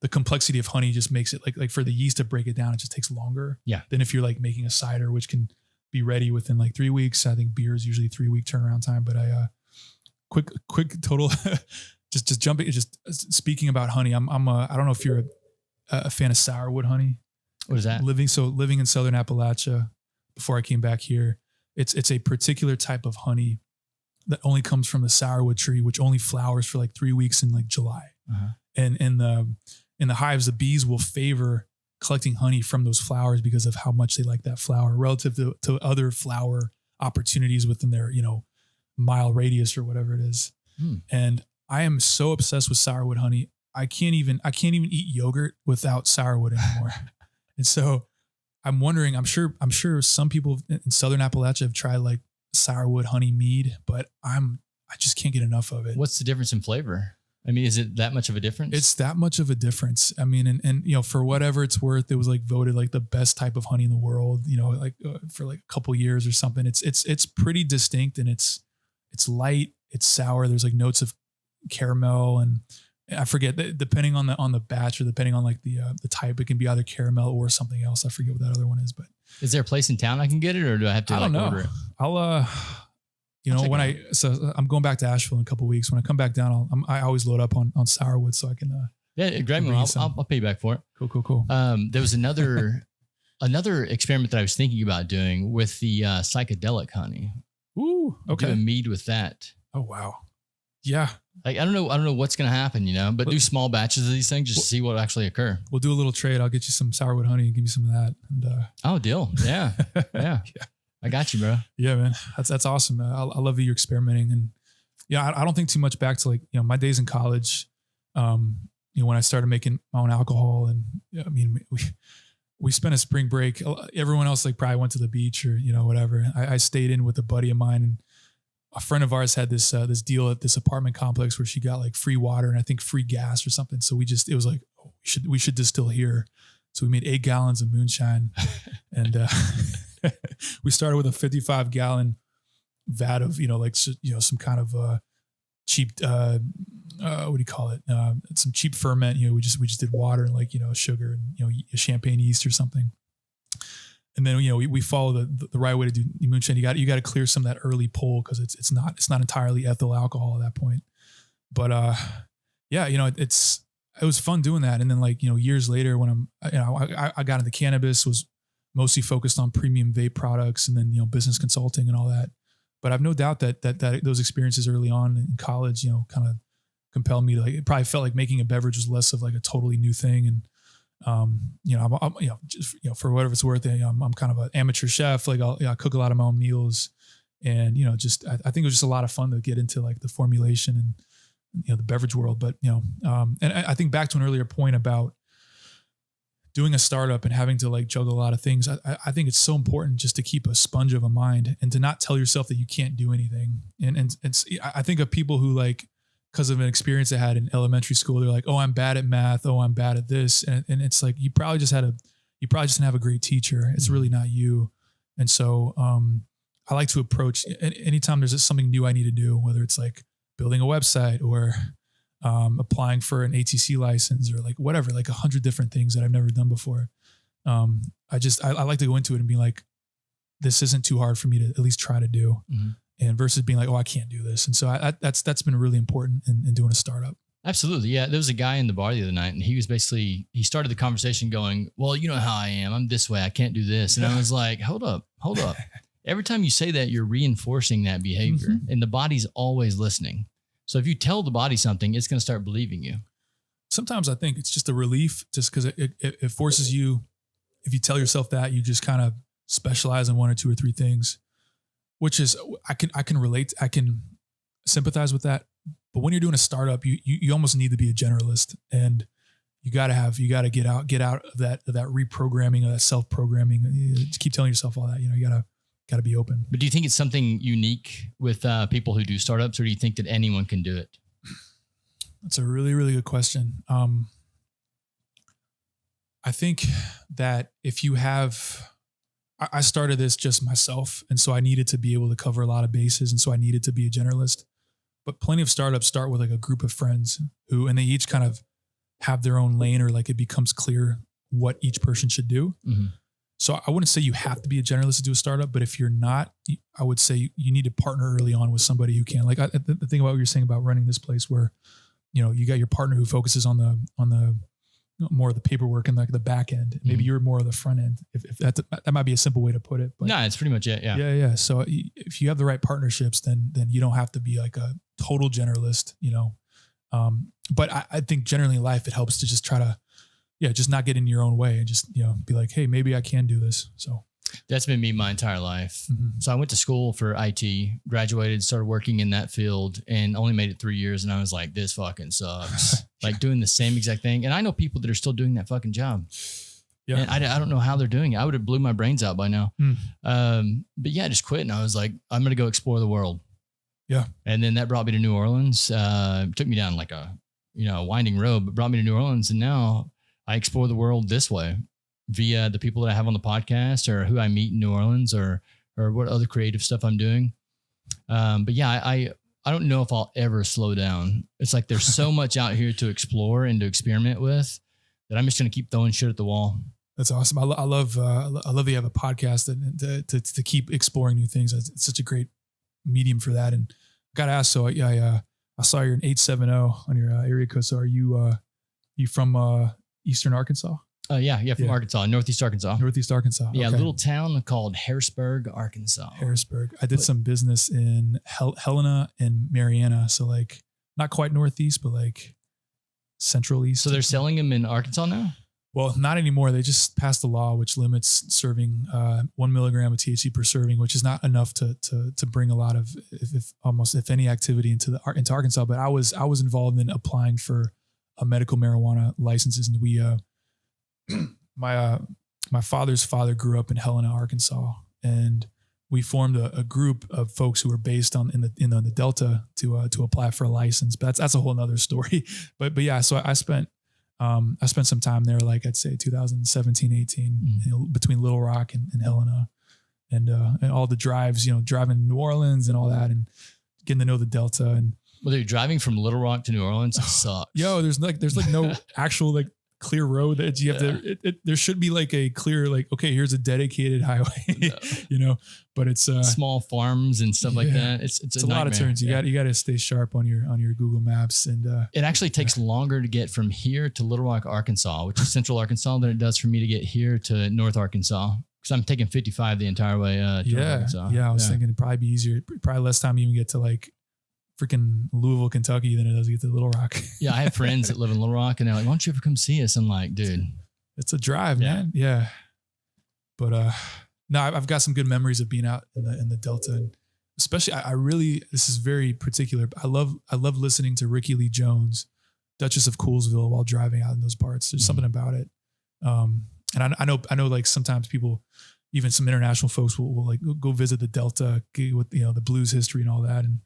the complexity of honey just makes it like for the yeast to break it down, it just takes longer. Yeah. Than if you're like making a cider, which can be ready within like 3 weeks. I think beer is usually 3-week turnaround time, but quick total, just jumping, just speaking about honey. I don't know if you're a fan of sourwood honey. What is that? Living in Southern Appalachia before I came back here, it's a particular type of honey that only comes from the sourwood tree, which only flowers for like 3 weeks in like July. Uh-huh. And in the hives, the bees will favor collecting honey from those flowers because of how much they like that flower relative to other flower opportunities within their, mile radius or whatever it is. And I am so obsessed with sourwood honey. I can't even eat yogurt without sourwood anymore. And so I'm wondering, I'm sure some people in Southern Appalachia have tried like sourwood honey mead, but I just can't get enough of it. What's the difference in flavor? Is it that much of a difference? It's that much of a difference. And for whatever it's worth, it was like voted like the best type of honey in the world, for like a couple years or something. It's pretty distinct and it's light, it's sour. There's like notes of caramel and I forget, depending on the batch or depending on like the type, it can be either caramel or something else. I forget what that other one is, but is there a place in town I can get it or do I have to order it? I'll, I'm going back to Asheville in a couple of weeks. When I come back down, I always load up on sourwood so I can, grab me. I'll pay you back for it. Cool. There was another experiment that I was thinking about doing with the psychedelic honey. Ooh, okay. Do a mead with that. Oh, wow. Yeah. I don't know what's going to happen, but do small batches of these things just to see what will actually occur. We'll do a little trade. I'll get you some sourwood honey and give me some of that. And, deal. Yeah. Yeah. I got you, bro. Yeah, man. That's awesome. I love that you're experimenting. And yeah, I don't think too much back to like, my days in college, when I started making my own alcohol and we spent a spring break. Everyone else like probably went to the beach or, whatever. I stayed in with a buddy of mine and a friend of ours had this deal at this apartment complex where she got like free water and I think free gas or something. So it was like, we should distill here. So we made 8 gallons of moonshine and, we started with a 55-gallon vat of, some kind of cheap, what do you call it? Some cheap ferment. We just did water and like, sugar and, champagne yeast or something. And then, we follow the right way to do moonshine. You got to clear some of that early pull because it's not entirely ethyl alcohol at that point. But, it's, it was fun doing that. And then like, years later when I got into cannabis, was mostly focused on premium vape products and then, business consulting and all that. But I've no doubt that those experiences early on in college, kind of compelled me to like, it probably felt like making a beverage was less of like a totally new thing. And, I'm just, for whatever it's worth, I'm kind of an amateur chef. Like I cook a lot of my own meals and, I think it was just a lot of fun to get into like the formulation and, the beverage world. But, and I think back to an earlier point about doing a startup and having to like juggle a lot of things. I think it's so important just to keep a sponge of a mind and to not tell yourself that you can't do anything. And I think of people who like, because of an experience they had in elementary school, they're like, oh, I'm bad at math. Oh, I'm bad at this. And it's like, you probably just didn't have a great teacher. It's really not you. And so, I like to approach anytime there's something new I need to do, whether it's like building a website or, applying for an ATC license or like whatever, like 100 different things that I've never done before. I like to go into it and be like, this isn't too hard for me to at least try to do. Mm-hmm. And versus being like, oh, I can't do this. And so that's been really important in doing a startup. Absolutely. Yeah. There was a guy in the bar the other night and he started the conversation going, well, you know how I am. I'm this way. I can't do this. And I was like, hold up. Every time you say that, you're reinforcing that behavior, mm-hmm. and the body's always listening. So if you tell the body something, it's going to start believing you. Sometimes I think it's just a relief just because it forces you, if you tell yourself that, you just kind of specialize in one or two or three things, which is, I can relate, I can sympathize with that. But when you're doing a startup, you almost need to be a generalist, and you got to get out of that reprogramming, of that self-programming. You just keep telling yourself all that, you got to be open. But do you think it's something unique with people who do startups, or do you think that anyone can do it? That's a really, really good question. I think that if you have, I started this just myself. And so I needed to be able to cover a lot of bases. And so I needed to be a generalist, but plenty of startups start with like a group of friends and they each kind of have their own lane, or like it becomes clear what each person should do. Mm-hmm. So I wouldn't say you have to be a generalist to do a startup, but if you're not, I would say you need to partner early on with somebody who can. Like the thing about what you're saying about running this place, where you got your partner who focuses on the more of the paperwork and like the back end. Maybe mm-hmm. you're more of the front end. If that might be a simple way to put it. But no, it's pretty much it. Yeah. Yeah. So if you have the right partnerships, then you don't have to be like a total generalist. But I think generally in life it helps to just try to. Yeah, just not get in your own way and just, be like, hey, maybe I can do this. So that's been me my entire life. Mm-hmm. So I went to school for IT, graduated, started working in that field, and only made it 3 years. And I was like, this fucking sucks. Like doing the same exact thing. And I know people that are still doing that fucking job. Yeah. And I don't know how they're doing it. I would have blew my brains out by now. But yeah, I just quit. And I was like, I'm going to go explore the world. Yeah. And then that brought me to New Orleans. Took me down like a winding road, but brought me to New Orleans. And now I explore the world this way via the people that I have on the podcast, or who I meet in New Orleans, or what other creative stuff I'm doing. But yeah, I don't know if I'll ever slow down. It's like there's so much out here to explore and to experiment with that I'm just going to keep throwing shit at the wall. That's awesome. I love that you have a podcast to keep exploring new things. It's such a great medium for that. And I got to ask, so I saw you're an 870 on your area code. So are you from Eastern Arkansas? Yeah, from Arkansas, Northeast Arkansas. Northeast Arkansas. Yeah, okay. A little town called Harrisburg, Arkansas. Harrisburg. I did some business in Helena and Mariana, so like not quite Northeast, but like Central East. So they're selling them in Arkansas now? Well, not anymore. They just passed a law which limits serving 1 milligram of THC per serving, which is not enough to bring a lot of if any activity into Arkansas. But I was involved in applying for a medical marijuana licenses, and we my father's father grew up in Helena, Arkansas, and we formed a group of folks who were based in the Delta to apply for a license. But that's a whole nother story. But yeah, so I spent some time there, like I'd say 2017, 18, between Little Rock and Helena, and all the drives, driving to New Orleans and all that, and getting to know the Delta. And whether you're driving from Little Rock to New Orleans, it sucks. There's like no actual like clear road that you have to, there should be like a clear, like, okay, here's a dedicated highway, you know, but it's small farms and stuff like that. It's a lot of turns. You got to stay sharp on your Google Maps. And it actually takes longer to get from here to Little Rock, Arkansas, which is central Arkansas, than it does for me to get here to North Arkansas. Because I'm taking 55 the entire way to Arkansas. Yeah, I was thinking it'd probably be easier. Probably less time to even get to like freaking Louisville, Kentucky than it does to get to Little Rock. Yeah, I have friends that live in Little Rock and they're like, why don't you ever come see us? I'm like, dude. It's a drive, man. Yeah. But no, I've got some good memories of being out in the Delta. And especially I really, this is very particular, but I love listening to Ricky Lee Jones, Duchess of Coolsville, while driving out in those parts. There's something about it. And I know like sometimes people, even some international folks will like go visit the Delta with, you know, the blues history and all that. And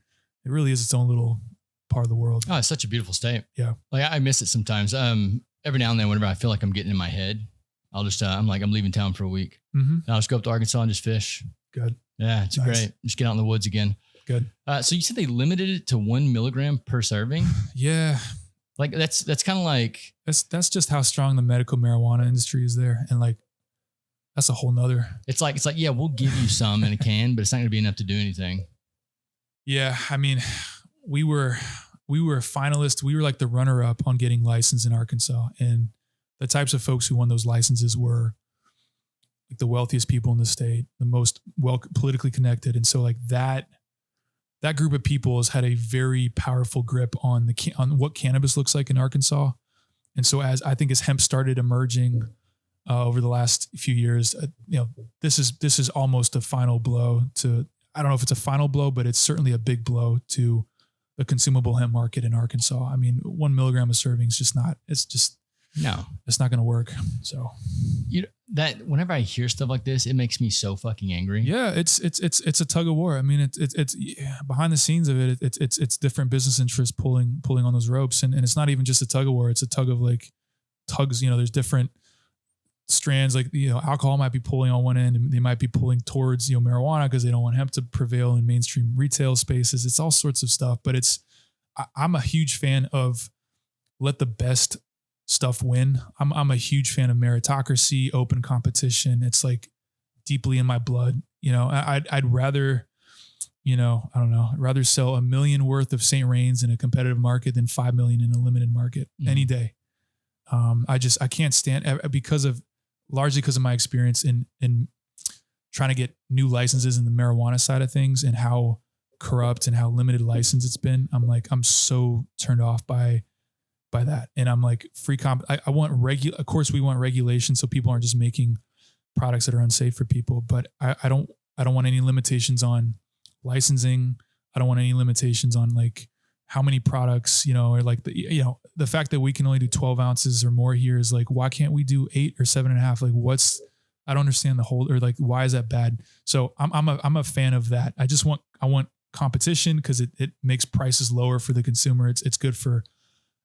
it really is its own little part of the world. Oh, it's such a beautiful state. Yeah. Like I miss it sometimes. Every now and then, whenever I feel like I'm getting in my head, I'll just, I'm leaving town for a week. And I'll just go up to Arkansas and just fish. Good. Yeah. It's great. Just get out in the woods again. Good. So you said they limited it to 1 milligram per serving. Yeah. Like that's kind of like, that's just how strong the medical marijuana industry is there. And like, that's a whole nother. It's like, yeah, we'll give you some in a can, but it's not going to be enough to do anything. Yeah. I mean, we were finalists. We were like the runner up on getting licensed in Arkansas. And the types of folks who won those licenses were like the wealthiest people in the state, the most politically connected. And so like that group of people has had a very powerful grip on on what cannabis looks like in Arkansas. And so as hemp started emerging over the last few years, you know, this is almost a final blow to, I don't know if it's a final blow, but it's certainly a big blow to the consumable hemp market in Arkansas. I mean, 1 milligram of serving is it's not going to work. So that whenever I hear stuff like this, it makes me so fucking angry. Yeah. It's a tug of war. I mean, it's behind the scenes of it. It's different business interests pulling on those ropes. And it's not even just a tug of war. It's a tug of like tugs, you know, there's different strands, like, you know, alcohol might be pulling on one end and they might be pulling towards, you know, marijuana because they don't want hemp to prevail in mainstream retail spaces. It's all sorts of stuff, but I'm a huge fan of let the best stuff win. I'm a huge fan of meritocracy, open competition. It's like deeply in my blood. You know, I'd rather, you know, I don't know, I'd rather sell $1 million worth of St.Rains in a competitive market than 5 million in a limited market any day. I can't stand largely because of my experience in trying to get new licenses in the marijuana side of things and how corrupt and how limited license it's been. I'm so turned off by that. And I'm like I want of course we want regulation so people aren't just making products that are unsafe for people, but I don't want any limitations on licensing. I don't want any limitations on like how many products, you know, or like the fact that we can only do 12 ounces or more here is like, why can't we do 8 or 7.5? Like I don't understand the whole, or like, why is that bad? So I'm a fan of that. I want competition because it makes prices lower for the consumer. It's good for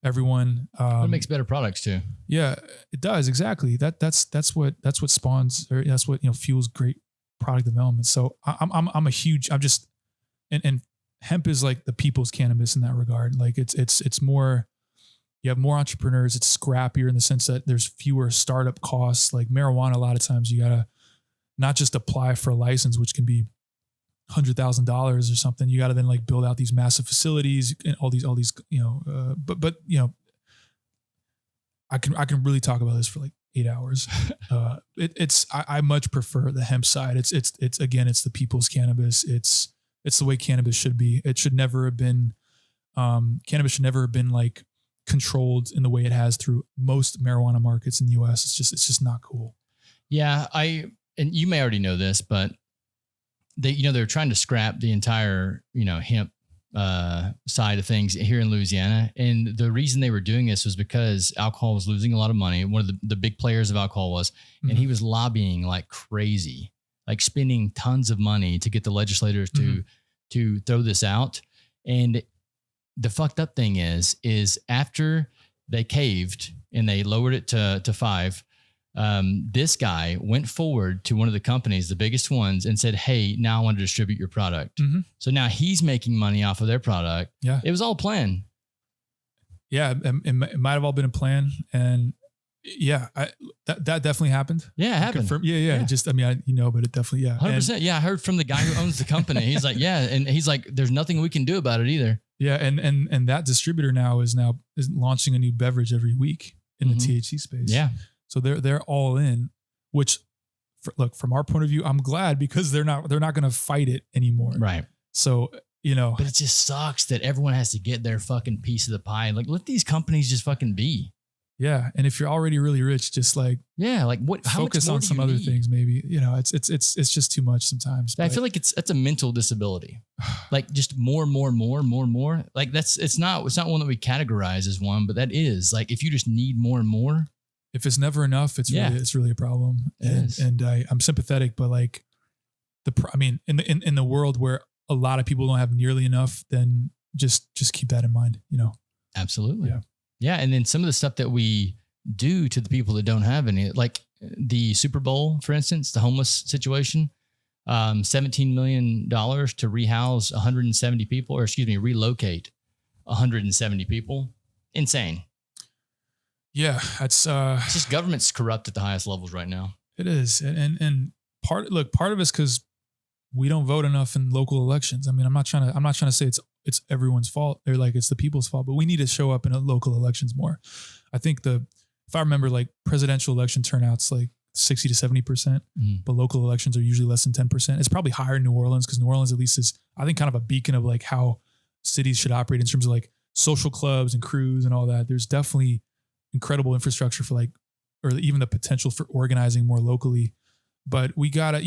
everyone. It makes better products too. Yeah, it does. Exactly. That's what spawns, or that's what, you know, fuels great product development. So and hemp is like the people's cannabis in that regard. Like it's more, you have more entrepreneurs. It's scrappier in the sense that there's fewer startup costs. Like marijuana, a lot of times you gotta not just apply for a license, which can be $100,000 or something. You got to then like build out these massive facilities and all these, you know, but you know, I can really talk about this for like 8 hours. I much prefer the hemp side. It's the people's cannabis. It's the way cannabis should be. It should never have been, cannabis should never have been like controlled in the way it has through most marijuana markets in the US. It's just not cool. Yeah. And you may already know this, but they're trying to scrap the entire, you know, hemp side of things here in Louisiana. And the reason they were doing this was because alcohol was losing a lot of money. One of the big players of alcohol was, and he was lobbying like crazy, like spending tons of money to get the legislators to throw this out. And the fucked up thing is after they caved and they lowered it to 5, this guy went forward to one of the companies, the biggest ones, and said, hey, now I want to distribute your product. So now he's making money off of their product. Yeah. It was all a plan. Yeah. It might have all been a plan. And Yeah, that definitely happened. Yeah, it happened. Confirm. Yeah. Just, but it definitely, yeah. 100%. Yeah. I heard from the guy who owns the company. He's like, yeah. And he's like, there's nothing we can do about it either. Yeah. And that distributor now is launching a new beverage every week in the THC space. Yeah. So they're all in, which look, from our point of view, I'm glad because they're not going to fight it anymore. Right. So, but it just sucks that everyone has to get their fucking piece of the pie. Like, let these companies just fucking be. Yeah. And if you're already really rich, just like, what, how focus much more on do some you other need? things, maybe, it's just too much sometimes. I feel like that's a mental disability. Like just more. Like it's not one that we categorize as one, but that is like, if you just need more and more. If it's never enough, it's really a problem. And I'm sympathetic, but like in the world where a lot of people don't have nearly enough, then just keep that in mind, Absolutely. Yeah. And then some of the stuff that we do to the people that don't have any, like the Super Bowl, for instance, the homeless situation, $17 million to rehouse 170 people, relocate 170 people. Insane. Yeah. It's just government's corrupt at the highest levels right now. It is. And part of it's because we don't vote enough in local elections. I mean, I'm not trying to say it's everyone's fault or like it's the people's fault, but we need to show up in local elections more. I think if I remember, like presidential election turnouts like 60 to 70%, but local elections are usually less than 10%. It's probably higher in New Orleans because New Orleans at least is, I think, kind of a beacon of like how cities should operate in terms of like social clubs and crews and all that. There's definitely incredible infrastructure for like, or even the potential for organizing more locally. But we gotta,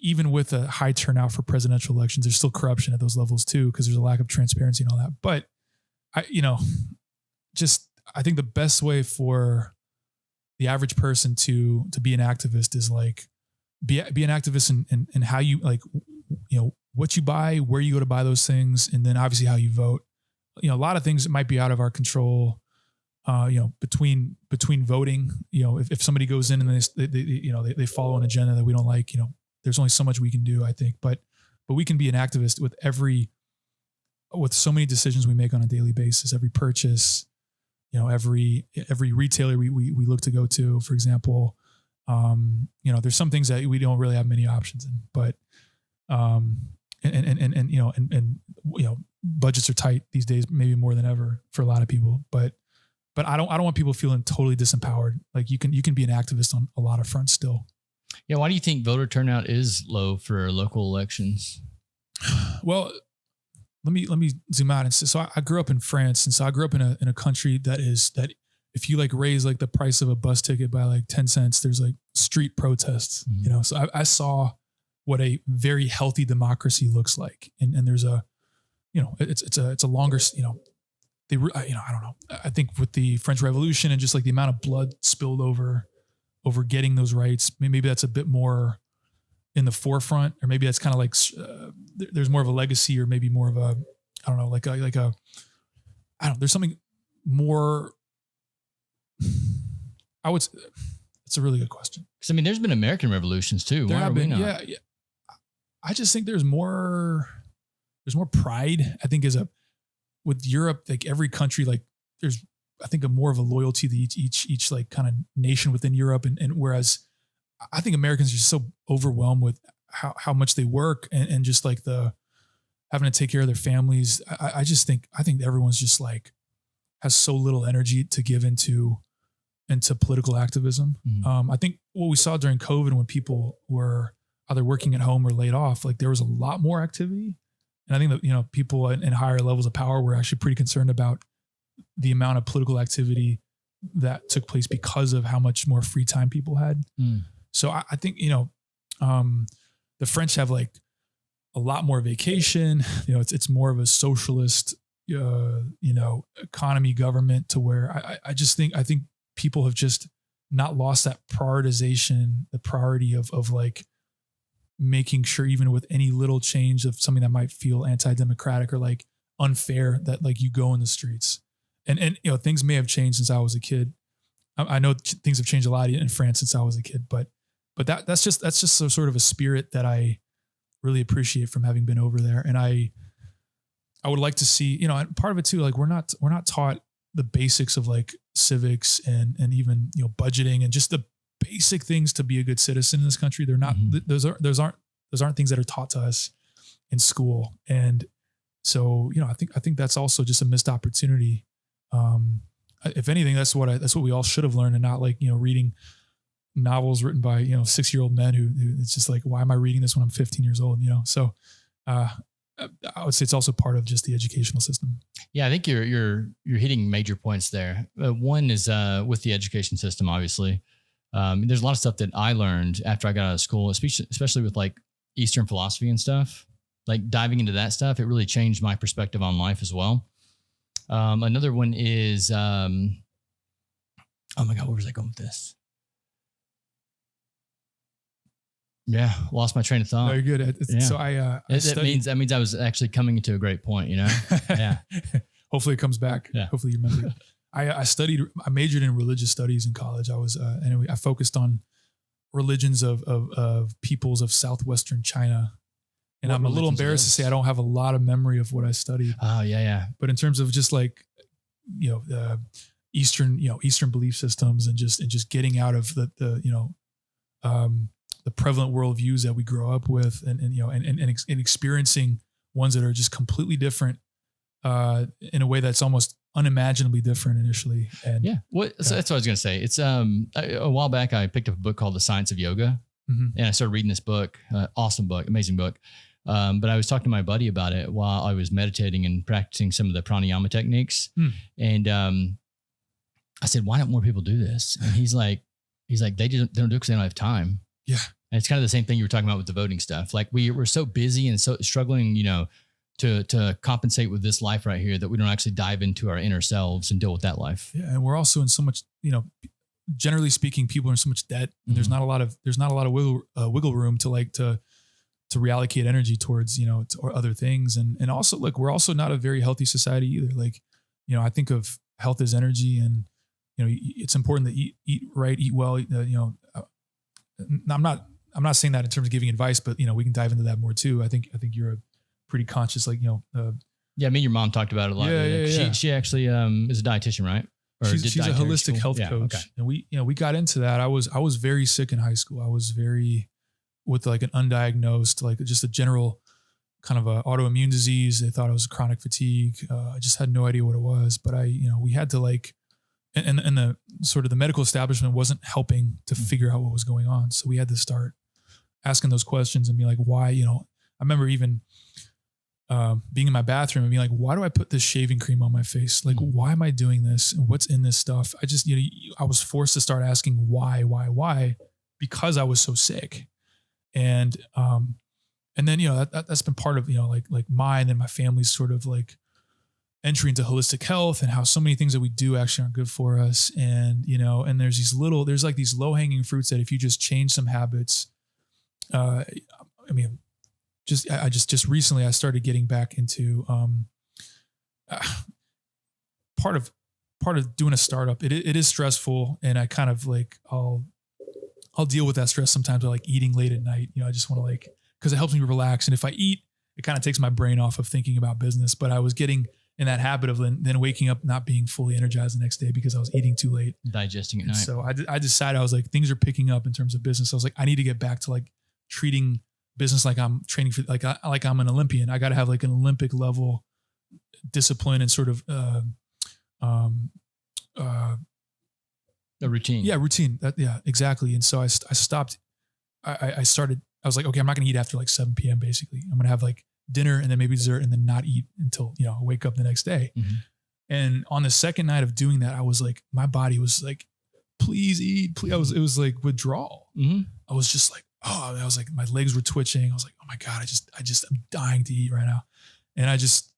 even with a high turnout for presidential elections, there's still corruption at those levels too, because there's a lack of transparency and all that. But I think the best way for the average person to be an activist is like be an activist in how you like, what you buy, where you go to buy those things, and then obviously how you vote. A lot of things that might be out of our control. Between voting, if somebody goes in and they follow an agenda that we don't like, there's only so much we can do, I think, but we can be an activist with so many decisions we make on a daily basis, every purchase, every retailer we look to go to, for example, there's some things that we don't really have many options in, but, budgets are tight these days, maybe more than ever for a lot of people, but I don't want people feeling totally disempowered. Like you can be an activist on a lot of fronts still. Yeah. Why do you think voter turnout is low for local elections? Well, let me zoom out and say, so I grew up in France. And so I grew up in a country that if you like raise like the price of a bus ticket by like 10 cents, there's like street protests, so I saw what a very healthy democracy looks like. And there's it's a longer, I don't know. I think with the French Revolution and just like the amount of blood spilled over getting those rights, maybe that's a bit more in the forefront, or maybe that's kind of like there's more of a legacy, or maybe more of a, I don't know, there's something more. It's a really good question. Because there's been American revolutions too. There Why have are we been, not? yeah. I just think there's more pride. I think with Europe, like every country, like there's, I think, more of a loyalty to each like kind of nation within Europe. And whereas I think Americans are just so overwhelmed with how much they work and just like the having to take care of their families. I think everyone's just like has so little energy to give into political activism. Mm-hmm. I think what we saw during COVID when people were either working at home or laid off, like there was a lot more activity. And I think that, people in higher levels of power were actually pretty concerned about the amount of political activity that took place because of how much more free time people had. So I think, the French have like a lot more vacation, it's more of a socialist, economy government, to where I think people have just not lost that prioritization, the priority of like making sure even with any little change of something that might feel anti-democratic or like unfair, that like you go in the streets and things may have changed since I was a kid. I know things have changed a lot in France since I was a kid, but that's just sort of a spirit that I really appreciate from having been over there. And I would like to see, and part of it too, like we're not taught the basics of like civics and even, you know, budgeting and just the basic things to be a good citizen in this country. They're not, those aren't things that are taught to us in school. And so, you know, I think that's also just a missed opportunity. If anything, that's what we all should have learned, and not like, you know, reading novels written by, you know, 6-year-old men who it's just like, why am I reading this when I'm 15 years old? You know? So, I would say it's also part of just the educational system. Yeah. I think you're hitting major points there. One is, with the education system, obviously, there's a lot of stuff that I learned after I got out of school, especially with like Eastern philosophy and stuff, like diving into that stuff. It really changed my perspective on life as well. Another one is, oh my God, where was I going with this? Yeah, lost my train of thought. Very good. Yeah. So that means I was actually coming to a great point, you know? Yeah. Hopefully it comes back. Yeah. Hopefully you remember it. I majored in religious studies in college. I focused on religions of peoples of Southwestern China. And I'm a little embarrassed to say I don't have a lot of memory of what I studied. Oh yeah. But in terms of just like, you know, Eastern belief systems and just getting out of the prevalent worldviews that we grow up with and experiencing ones that are just completely different in a way that's almost unimaginably different initially. And so that's what I was going to say. It's a while back I picked up a book called The Science of Yoga, and I started reading this book. Awesome book, amazing book. But I was talking to my buddy about it while I was meditating and practicing some of the pranayama techniques. And I said, why don't more people do this? And he's like, they don't do it because they don't have time. Yeah. And it's kind of the same thing you were talking about with the voting stuff. Like we're so busy and so struggling, you know, to compensate with this life right here that we don't actually dive into our inner selves and deal with that life. Yeah. And we're also in so much, you know, generally speaking, people are in so much debt, and there's not a lot of wiggle room to reallocate energy towards, you know, or other things. And also, look, we're also not a very healthy society either. Like, you know, I think of health as energy, and, you know, it's important to eat right, eat well. I'm not saying that in terms of giving advice, but, you know, we can dive into that more too. I think you're a pretty conscious, like, you know, me and your mom talked about it a lot. Yeah. She actually is a dietitian, right? Or she's a holistic health coach. Okay. And we got into that. I was very sick in high school. I was with like an undiagnosed, like just a general kind of a autoimmune disease. They thought it was chronic fatigue. I just had no idea what it was, but we had to like, and the sort of the medical establishment wasn't helping to figure out what was going on. So we had to start asking those questions and be like, why, you know, I remember even being in my bathroom and being like, why do I put this shaving cream on my face? Like, why am I doing this? And what's in this stuff? I just, you know, I was forced to start asking why, because I was so sick. And then, you know, that's been part of, you know, like mine and my family's sort of like entry into holistic health, and how so many things that we do actually aren't good for us. And, you know, and there's like these low hanging fruits that if you just change some habits, just recently I started getting back into, part of doing a startup. It is stressful, and I kind of like, I'll deal with that stress sometimes by like eating late at night. You know, I just want to like, cause it helps me relax. And if I eat, it kind of takes my brain off of thinking about business. But I was getting in that habit of then waking up, not being fully energized the next day because I was eating too late. Digesting at night. So I decided, I was like, things are picking up in terms of business. I was like, I need to get back to like treating business like I'm training for, like I'm an Olympian. I got to have like an Olympic level discipline and sort of, a routine. Yeah, routine. Yeah, exactly. And so I stopped. I started. I was like, okay, I'm not going to eat after like 7 p.m. Basically, I'm going to have like dinner and then maybe dessert and then not eat until, you know, I wake up the next day. Mm-hmm. And on the second night of doing that, I was like, my body was like, please eat. Please. It was like withdrawal. Mm-hmm. I was just like, oh, I was like, my legs were twitching. I was like, oh my God, I'm dying to eat right now. And I just,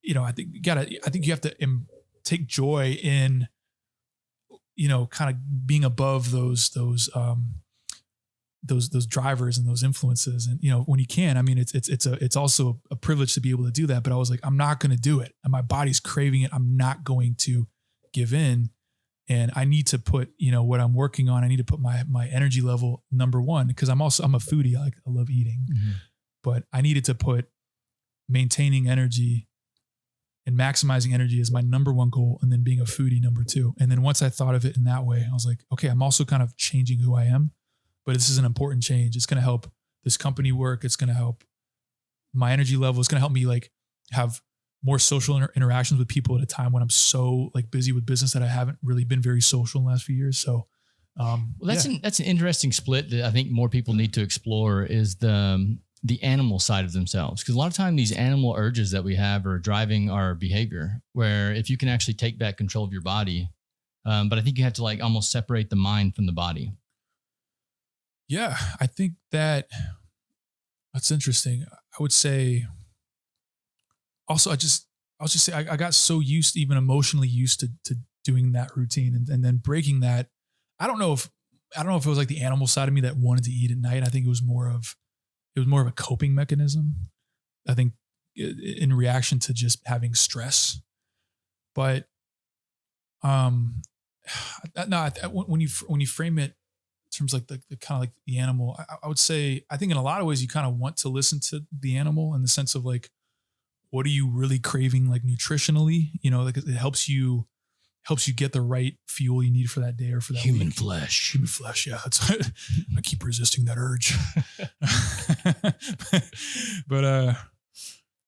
you know, I think you have to take joy in, you know, kind of being above those drivers and those influences. And, you know, when you can, I mean, it's also a privilege to be able to do that, but I was like, I'm not going to do it. And my body's craving it. I'm not going to give in. And I need to put, you know, what I'm working on, I need to put my energy level number one, because I'm a foodie. I love eating, but I needed to put maintaining energy and maximizing energy is my number one goal. And then being a foodie, number two. And then once I thought of it in that way, I was like, okay, I'm also kind of changing who I am, but this is an important change. It's going to help this company work. It's going to help my energy level. It's going to help me like have more social interactions with people at a time when I'm so like busy with business that I haven't really been very social in the last few years. So, well, that's an interesting split that I think more people need to explore is the animal side of themselves. Because a lot of time these animal urges that we have are driving our behavior, where if you can actually take back control of your body, but I think you have to like almost separate the mind from the body. Yeah, I think that's interesting. I would say also, I got so used, even emotionally used to doing that routine and then breaking that. I don't know if it was like the animal side of me that wanted to eat at night. I think it was more of a coping mechanism. I think in reaction to just having stress. But when you frame it in terms of like the kind of like the animal, I would say I think in a lot of ways you kind of want to listen to the animal in the sense of like, what are you really craving like nutritionally? You know, like it helps you get the right fuel you need for that day or for that human week. flesh. Human flesh. Yeah. That's I keep resisting that urge. But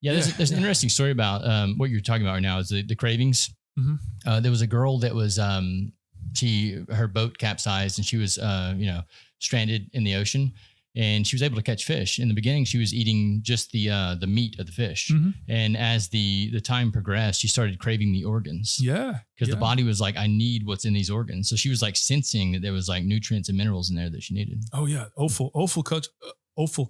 there's an interesting story about what you're talking about right now is the cravings. Mm-hmm. There was a girl that was her boat capsized and she was stranded in the ocean. And she was able to catch fish. In the beginning, she was eating just the meat of the fish. Mm-hmm. And as the time progressed, she started craving the organs. Yeah. Because the body was like, I need what's in these organs. So she was like sensing that there was like nutrients and minerals in there that she needed. Oh yeah. Offal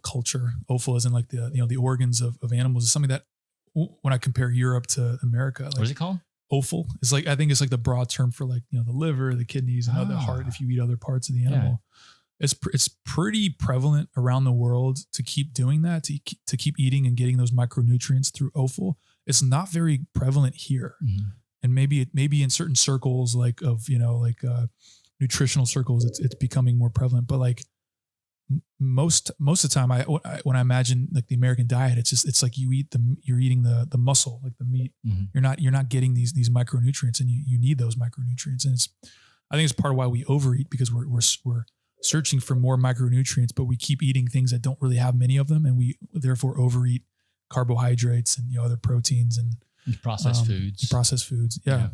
culture. Offal is in like the organs of animals is something that when I compare Europe to America, like, what is it called? Offal is like, I think it's like the broad term for like, the liver, the kidneys and the heart, if you eat other parts of the animal. Yeah. It's pretty prevalent around the world to keep doing that, to keep eating and getting those micronutrients through offal. It's not very prevalent here. Mm-hmm. And maybe in certain circles nutritional circles, it's becoming more prevalent. But like most of the time, when I imagine like the American diet, it's like you're eating the muscle, like the meat. Mm-hmm. You're not getting these micronutrients, and you need those micronutrients. And I think it's part of why we overeat, because we're searching for more micronutrients, but we keep eating things that don't really have many of them, and we therefore overeat carbohydrates and other proteins and processed foods. Yeah.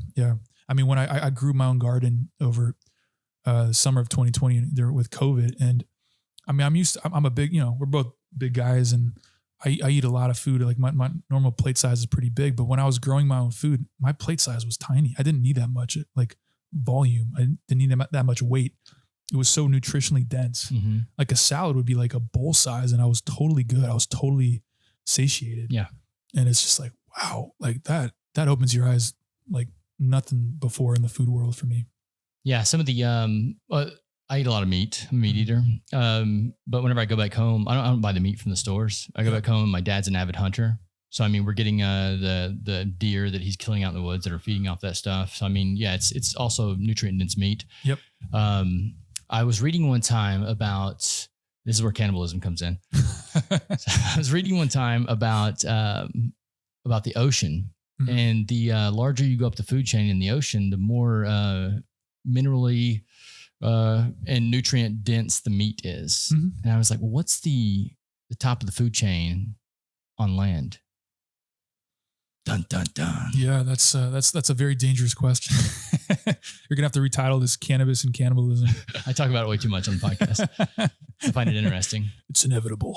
I mean, when I grew my own garden over the summer of 2020 there with COVID, and I mean, I'm a big, we're both big guys, and I eat a lot of food. Like my normal plate size is pretty big, but when I was growing my own food, my plate size was tiny. I didn't need that much like volume. I didn't need that much weight. It was so nutritionally dense. Mm-hmm. Like a salad would be like a bowl size, and I was totally good. I was totally satiated. Yeah. And it's just like, wow, like that opens your eyes like nothing before in the food world for me. Yeah. Some of the, I eat a lot of meat. I'm a meat eater. But whenever I go back home, I don't buy the meat from the stores. I go back home. My dad's an avid hunter. So, I mean, we're getting the deer that he's killing out in the woods that are feeding off that stuff. So, I mean, yeah, it's also nutrient dense meat. Yep. I was reading one time about, this is where cannibalism comes in. So I was reading one time about the ocean, mm-hmm. and the larger you go up the food chain in the ocean, the more minerally and nutrient dense the meat is. Mm-hmm. And I was like, well, what's the top of the food chain on land? Dun, dun, dun. Yeah, that's a very dangerous question. You're gonna have to retitle this "Cannabis and Cannibalism." I talk about it way too much on the podcast. I find it interesting. It's inevitable.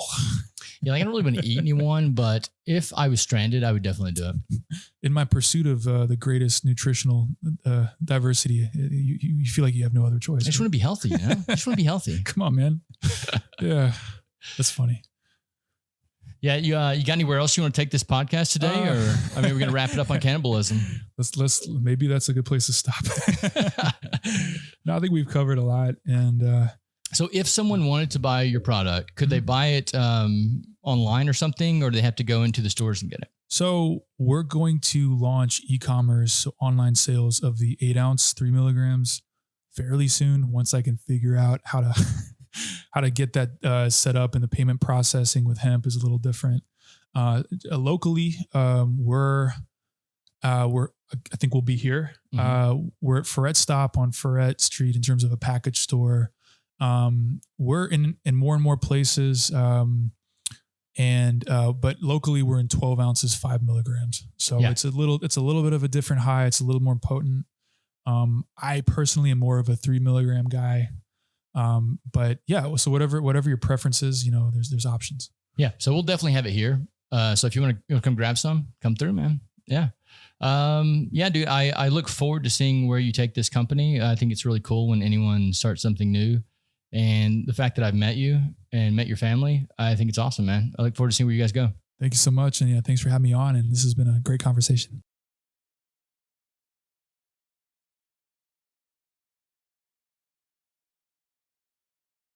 Yeah, like I don't really want to eat anyone, but if I was stranded, I would definitely do it. In my pursuit of the greatest nutritional diversity, you feel like you have no other choice. I just want to be healthy, I just want to be healthy. Come on, man. Yeah, that's funny. Yeah, you got anywhere else you want to take this podcast today, or I mean, we're gonna wrap it up on cannibalism. Let's maybe that's a good place to stop. No, I think we've covered a lot, and so if someone wanted to buy your product, could they buy it online or something, or do they have to go into the stores and get it? So we're going to launch e-commerce, so online sales of the 8-ounce 3 milligrams fairly soon. Once I can figure out how to get that set up, and the payment processing with hemp is a little different. Locally, we're I think we'll be here. We're at Ferret Stop on Ferret Street in terms of a package store. We're in more and more places. But locally we're in 12 ounces, 5 milligrams. So it's a little bit of a different high. It's a little more potent. I personally am more of a 3 milligram guy. But yeah, so whatever your preference is, there's options. Yeah. So we'll definitely have it here. So if you want to come grab some, come through, man. Yeah. Dude, I look forward to seeing where you take this company. I think it's really cool when anyone starts something new, and the fact that I've met you and met your family, I think it's awesome, man. I look forward to seeing where you guys go. Thank you so much. And yeah, thanks for having me on. And this has been a great conversation.